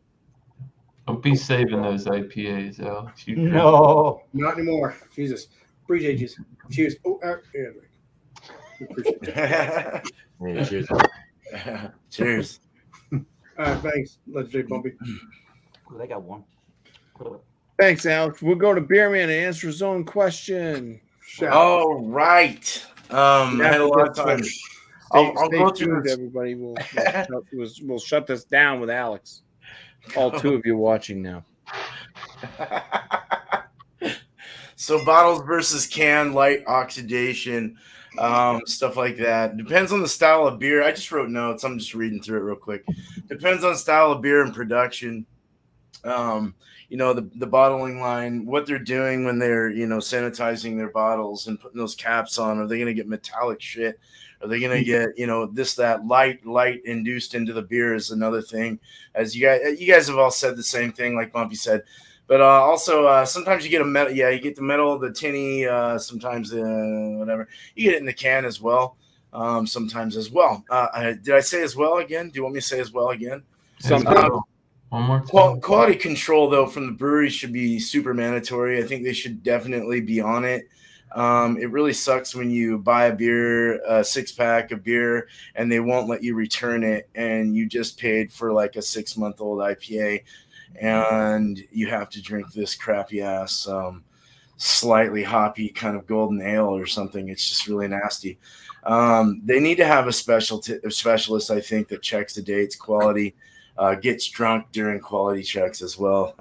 Don't be saving those IPAs, Alex. No. Not anymore. Jesus. Appreciate you. Cheers. Oh, yeah. Appreciate it. Yeah, cheers. Cheers. Thanks, Legendary BuMpy. I got one. Thanks, Alex. We'll go to Beerman to answer his own question. All right. I had a lot of time. I'll go through tuned, this. everybody. We'll shut this down with Alex. All two of you watching now. So bottles versus can, light oxidation, stuff like that. Depends on the style of beer. I just wrote notes. I'm just reading through it real quick. Depends on style of beer and production. The bottling line, what they're doing when they're, sanitizing their bottles and putting those caps on. Are they going to get metallic shit? Are they going to get, that light induced into the beer is another thing. As you guys have all said the same thing, like BuMpy said. But also, sometimes you get a metal. Yeah, you get the metal, the tinny. Sometimes whatever. You get it in the can as well. Sometimes as well. Did I say as well again? Do you want me to say as well again? One more time. Quality control, though, from the brewery should be super mandatory. I think they should definitely be on it. It really sucks when you buy a 6-pack of beer, and they won't let you return it, and you just paid for like a 6-month-old IPA, and you have to drink this crappy ass, slightly hoppy kind of golden ale or something. It's just really nasty. They need to have a specialist, I think, that checks the dates, quality. Gets drunk during quality checks as well.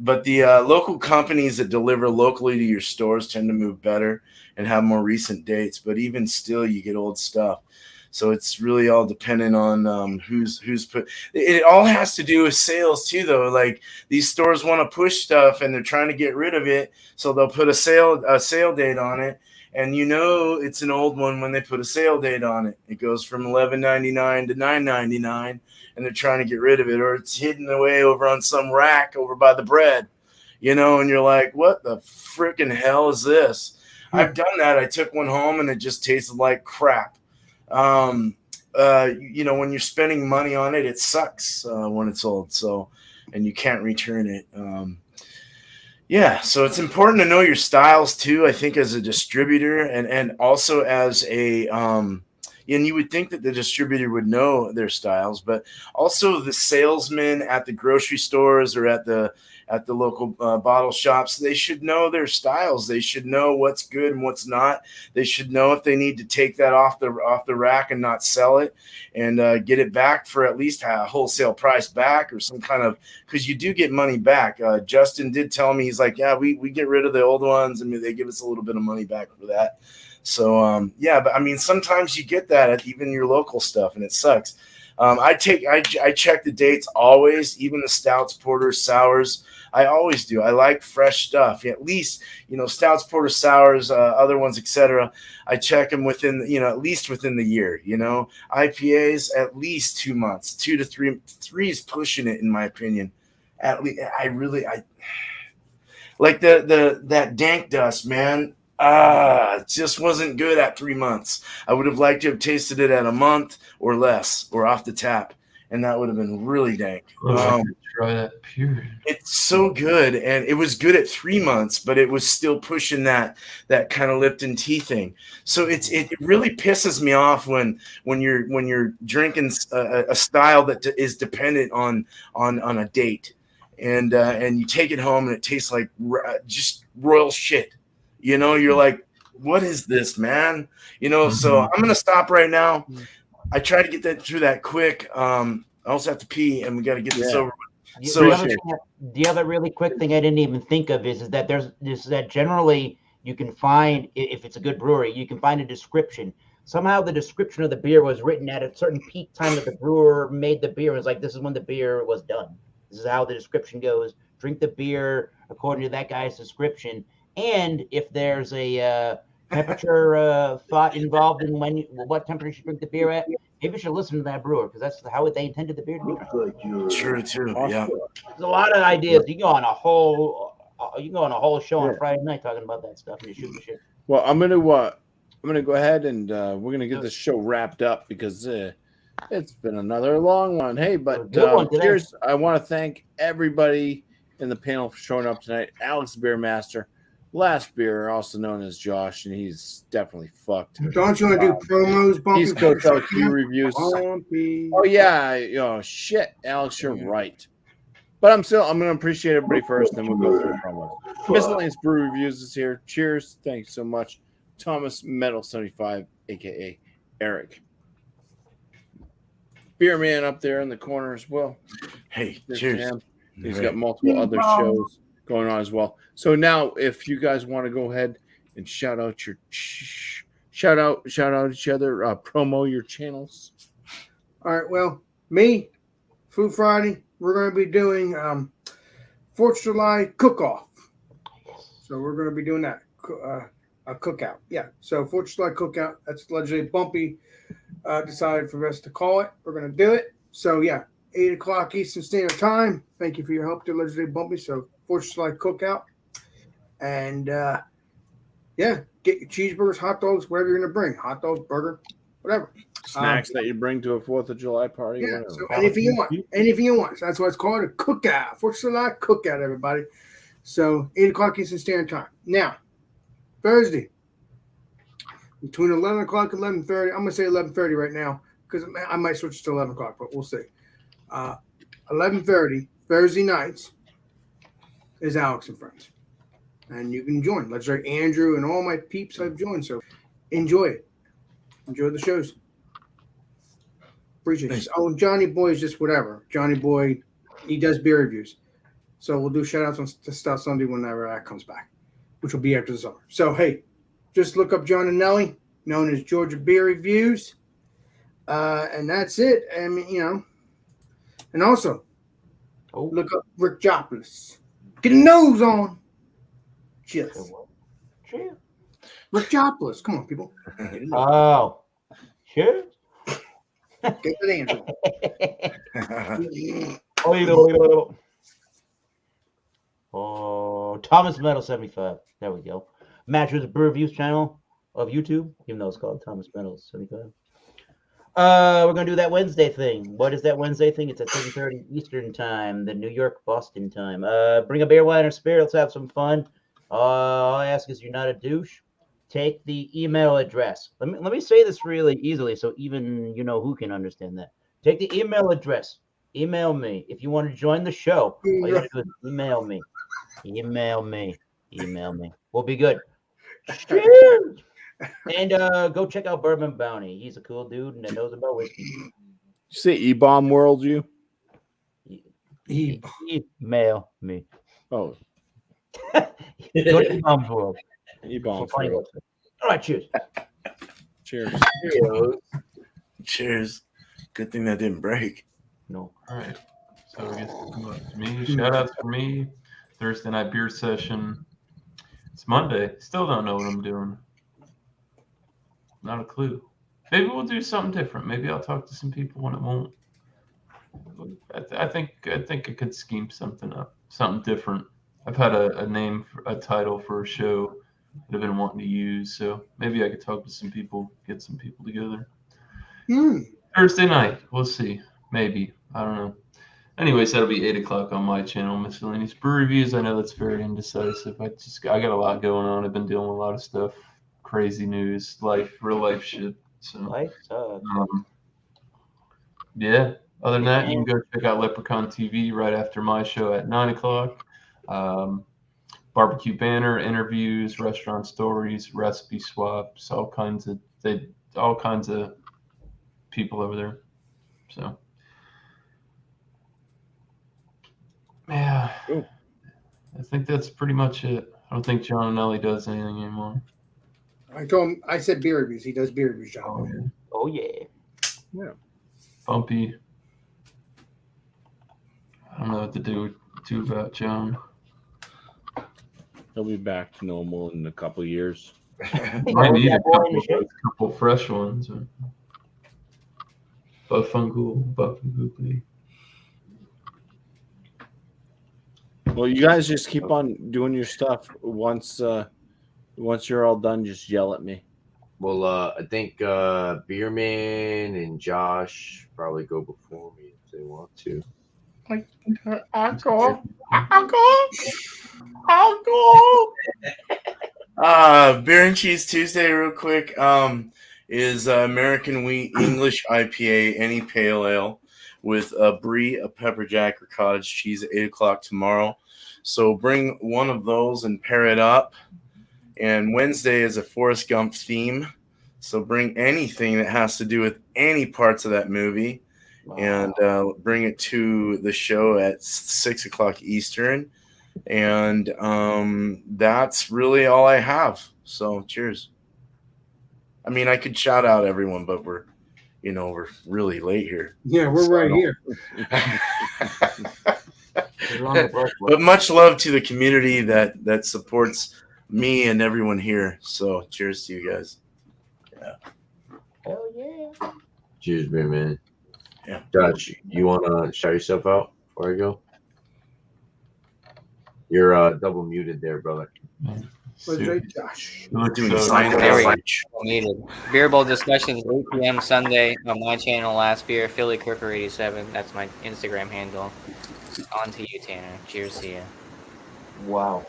But the local companies that deliver locally to your stores tend to move better and have more recent dates. But even still, you get old stuff. So it's really all dependent on who's put. It all has to do with sales too, though. Like these stores want to push stuff and they're trying to get rid of it, so they'll put a sale date on it. And it's an old one when they put a sale date on it. It goes from $11.99 to $9.99, and they're trying to get rid of it, or it's hidden away over on some rack over by the bread, and you're like, what the freaking hell is this? I've done that. I took one home and it just tasted like crap. When you're spending money on it, it sucks when it's old. So, and you can't return it. Yeah, so it's important to know your styles too, I think, as a distributor and also as a and you would think that the distributor would know their styles, but also the salesmen at the grocery stores or at the local bottle shops, they should know their styles. They should know what's good and what's not. They should know if they need to take that off the rack and not sell it and get it back for at least a wholesale price back or some kind of, because you do get money back. Justin did tell me, he's like, yeah, we get rid of the old ones. I mean, they give us a little bit of money back for that. So, but I mean, sometimes you get that at even your local stuff and it sucks. I check the dates always, even the stouts, porters, sours. I always do. I like fresh stuff. At least, stouts, porters, sours, other ones, etc. I check them within, at least within the year. IPAs at least 2 months, 2 to 3. 3 is pushing it, in my opinion. At least, I like that dank dust, man. It just wasn't good at 3 months. I would have liked to have tasted it at a month or less, or off the tap, and that would have been really dank. Try that pure. It's so good, and it was good at 3 months, but it was still pushing that kind of Lipton tea thing. So it really pisses me off when you're drinking a style that is dependent on a date, and you take it home and it tastes like just royal shit. You're like, what is this, man? So I'm gonna stop right now. I try to get that through that quick. I also have to pee, and we got to get this over with. So the other really quick thing I didn't even think of is that that generally you can find, if it's a good brewery, you can find a description. Somehow the description of the beer was written at a certain peak time that the brewer made the beer. It was like, this is when the beer was done. This is how the description goes. Drink the beer according to that guy's description. And if there's a temperature thought involved in what temperature you should drink the beer at, maybe you should listen to that brewer, because that's how they intended the beer to be drank. True, too. Yeah. There's a lot of ideas. You can go on a whole show on Friday night talking about that stuff and you shoot the shit. Well, I'm gonna go ahead and we're gonna get this show wrapped up because it's been another long one. Hey, but cheers! I want to thank everybody in the panel for showing up tonight. Alex Beermaster, Last Beer, also known as Josh, and he's definitely fucked. Don't you want to do promos, BuMpY? He's Coach LQ reviews. BuMpY. Oh yeah, shit, Alex, you're right. But I'm gonna appreciate everybody first, then we'll go through promos. Miscellaneous Brew Reviews is here. Cheers! Thanks so much, Thomas Metal 75, aka Eric. Beer Man up there in the corner as well. Hey, cheers. He's got multiple other shows going on as well. So now, if you guys want to go ahead and shout out each other, promo your channels. All right. Well, me, Food Friday, we're going to be doing 4th of July cook-off. So we're going to be doing that a cookout. Yeah. So 4th of July cookout. That's legendary BuMpY decided for us to call it. We're going to do it. So yeah, 8 o'clock Eastern Standard Time. Thank you for your help, to legendary BuMpY. So 4th of July cookout, and yeah, get your cheeseburgers, hot dogs, whatever you're going to bring. Hot dogs, burger, whatever. Snacks that you bring to a 4th of July party. Yeah. So anything you want. So that's why it's called a cookout. 4th of July cookout, everybody. So 8 o'clock Eastern Standard Time. Now, Thursday, between 11 o'clock and 11:30. I'm going to say 11:30 right now because I might switch to 11 o'clock, but we'll see. 11:30 Thursday nights is Alex and Friends. And you can join. Let's like Andrew and all my peeps I've joined. So enjoy it. Enjoy the shows. Appreciate it. Oh, Johnny Boy is just whatever. Johnny Boy, he does beer reviews. So we'll do shout outs on Stuff Sunday whenever that comes back, which will be after the summer. So, hey, just look up John and Nelly, known as Georgia Beer Reviews. And that's it. I mean, and also look up Rick Jopless. Get a nose on. Cheers. Rick Jopless. Come on, people. Oh, sure. Get it, Andrew. Oh, Thomas Metal 75. There we go. Match with the Brew Reviews channel of YouTube, even though it's called Thomas Metal 75. We're gonna do that Wednesday thing. What is that Wednesday thing? It's at 7:30 Eastern time, the New York Boston time. Bring a beer, wine, or spirit. Let's have some fun. All I ask is you're not a douche. Take the email address. Let me say this really easily, so even who can understand that. Take the email address. Email me if you want to join the show. All you gotta do is email me. Email me. Email me. We'll be good. Cheers. And go check out Bourbon Bounty. He's a cool dude and knows about whiskey. You say E-Bomb World, you? Email me. Oh. Go to E-Bomb World. E-Bomb World. All right, cheers. Cheers. Cheers. Good thing that didn't break. No. All right. So I guess to me, shout outs for me. Thursday night beer session. It's Monday. Still don't know what I'm doing. Not a clue. Maybe we'll do something different. Maybe I'll talk to some people when it won't. I think I could scheme something up, something different. I've had a name, a title for a show that I've been wanting to use, so maybe I could talk to some people, get some people together. Thursday night, we'll see. Maybe, I don't know. Anyways, that'll be 8 o'clock on my channel, Miscellaneous Brew Reviews. I know that's very indecisive. I got a lot going on. I've been dealing with a lot of stuff, crazy news, real life shit. So life sucks. Yeah. Other than that, you can go check out Leprechaun TV right after my show at 9 o'clock. Barbecue Banner, interviews, restaurant stories, recipe swaps, all kinds of people over there. So Yeah. Cool. I think that's pretty much it. I don't think John and Ellie does anything anymore. I told him. I said beer reviews. He does beer reviews, John. Oh, yeah. Oh yeah. BuMpY. I don't know what to do about John. He'll be back to normal in a couple of years. Might need a that boy in the shade. couple fresh ones. BuMpy. Well, you guys just keep on doing your stuff. Once you're all done, just yell at me. Well, I think Beerman and Josh probably go before me if they want to. Alcohol. Beer and Cheese Tuesday, real quick. Is American Wheat English IPA, any pale ale, with a brie, a pepper jack, or cottage cheese at 8:00 tomorrow. So bring one of those and pair it up. And Wednesday is a Forrest Gump theme. So bring anything that has to do with any parts of that movie, and bring it to the show at 6:00 Eastern. And that's really all I have. So cheers. I mean, I could shout out everyone, but we're really late here. Yeah, we're right here. But much love to the community that supports me and everyone here. So cheers to you guys. Yeah. Hell yeah. Cheers, Beerman. Yeah. Josh, you want to shout yourself out before I go? You're double muted there, brother. What's right, Josh? There we go. Needed. Beer Bowl discussions 8 p.m. Sunday on my channel. Last beer, Philly Crooker 87. That's my Instagram handle. On to you, Tanner. Cheers to you. Wow.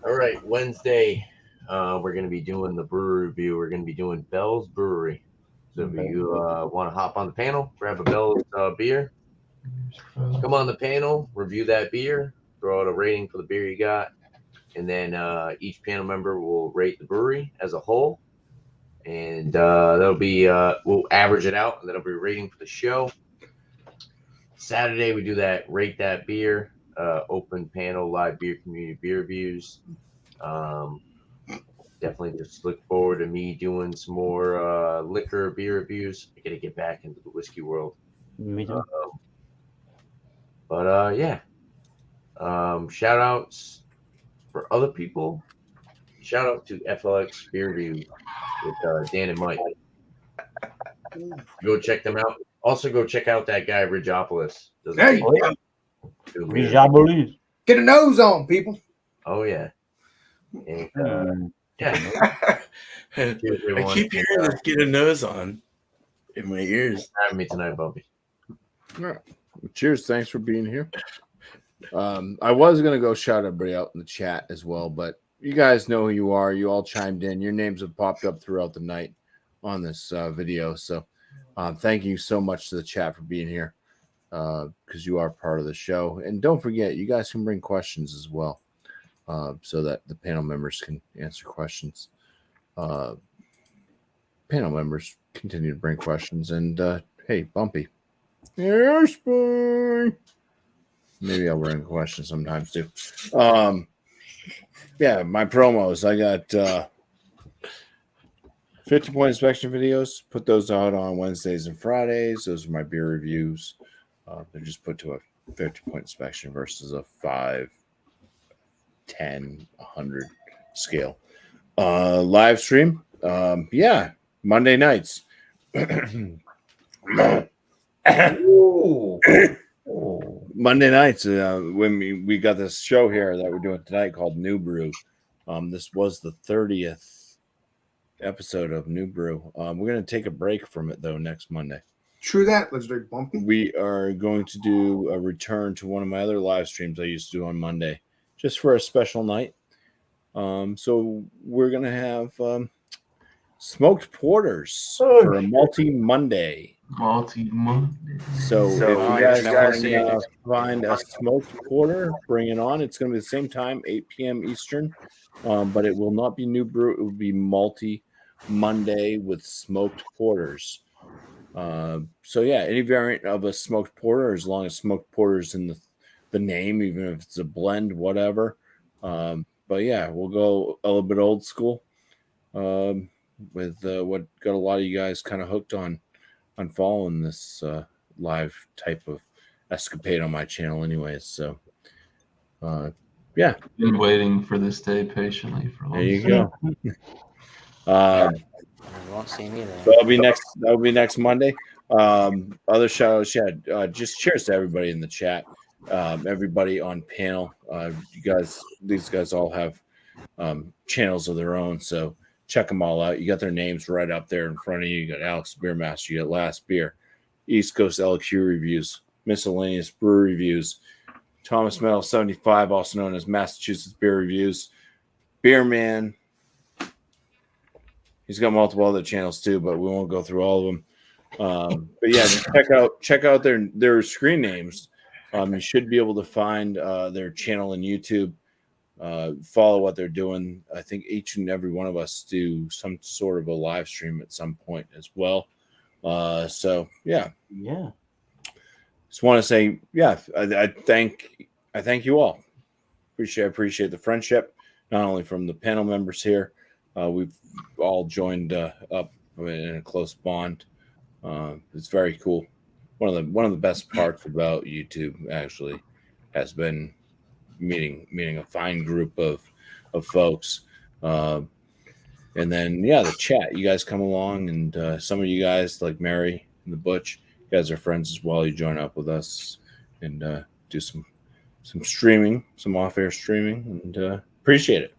All right, Wednesday, we're going to be doing the brewery review. We're going to be doing Bell's Brewery. So if you want to hop on the panel, grab a Bell's beer, come on the panel, review that beer, throw out a rating for the beer you got, and then each panel member will rate the brewery as a whole, and that'll be we'll average it out, and that'll be a rating for the show. Saturday we do that rate that beer, open panel, live beer community beer reviews. Definitely just look forward to me doing some more liquor beer reviews. I gotta get back into the whiskey world. Me too. Yeah. Shout outs for other people. Shout out to FLX Beer Review with Dan and Mike. Go check them out. Also, go check out that guy Ridgeopolis. Hey, Ridgeopolis. Get a nose on, people. Oh yeah. And, yeah. I keep hearing this get a nose on in my ears. Thanks for having me tonight, BuMpY. Yeah. Cheers. Thanks for being here. I was going to go shout everybody out in the chat as well, but you guys know who you are. You all chimed in. Your names have popped up throughout the night on this video. So thank you so much to the chat for being here because you are part of the show. And don't forget, you guys can bring questions as well so that the panel members can answer questions. Panel members continue to bring questions. And hey, BuMpY. Yes, boy. Maybe I'll bring a question sometimes too. Yeah, my promos. I got 50-point inspection videos. Put those out on Wednesdays and Fridays. Those are my beer reviews. They're just put to a 50-point inspection versus a 5, 10, 100 scale. Live stream. Yeah, Monday nights. Monday nights when we got this show here that we're doing tonight called New Brew. This was the 30th episode of New Brew. We're going to take a break from it though next Monday. True that. Let's do BuMpY. We are going to do a return to one of my other live streams I used to do on Monday just for a special night. So we're going to have smoked porters for a multi-Monday. So if you guys can find a smoked porter, bring it on. It's going to be the same time, 8 p.m. Eastern, but it will not be New Brew. It will be multi-Monday with smoked porters. So yeah, any variant of a smoked porter, as long as smoked porters in the the name, even if it's a blend, whatever. But yeah, we'll go a little bit old school with what got a lot of you guys kind of hooked on following this live type of escapade on my channel anyways. So yeah, Been waiting for this day patiently for a long there you time. go. You won't see me there. So that'll be next Monday. Other shout outs, just cheers to everybody in the chat, everybody on panel. These guys all have channels of their own, so check them all out. You got their names right up there in front of you. You got Alex Beer Master, you got Last Beer, East Coast LQ Reviews, Miscellaneous Brew Reviews, Thomas Metal 75, also known as Massachusetts Beer Reviews, Beer Man. He's got multiple other channels too, but we won't go through all of them. But yeah, just check out their screen names. You should be able to find their channel on YouTube. Follow what they're doing. I think each and every one of us do some sort of a live stream at some point as well. So yeah. Just want to say, I thank you all. Appreciate the friendship, not only from the panel members here. We've all joined up in a close bond. It's very cool. One of the best parts about YouTube actually has been meeting a fine group of folks. And then the chat. You guys come along, and some of you guys like Mary and the Butch, you guys are friends as well. You join up with us and do some streaming, some off-air streaming, and appreciate it.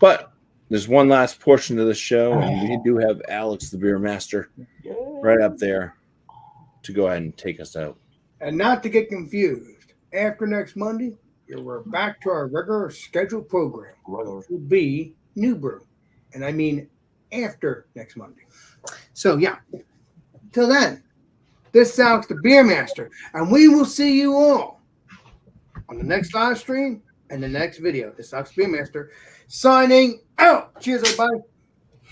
But there's one last portion to the show, and we do have Alex, the Beer Master, right up there to go ahead and take us out. And not to get confused, after next Monday, we're back to our regular scheduled program, which will be New Brew. And I mean after next Monday. So, till then, this is Alex, the Beer Master, and we will see you all on the next live stream and the next video. This is Alex, the Beer Master, signing out. Cheers, everybody.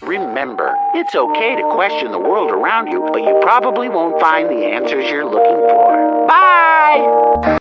Remember, it's okay to question the world around you, but you probably won't find the answers you're looking for. Bye!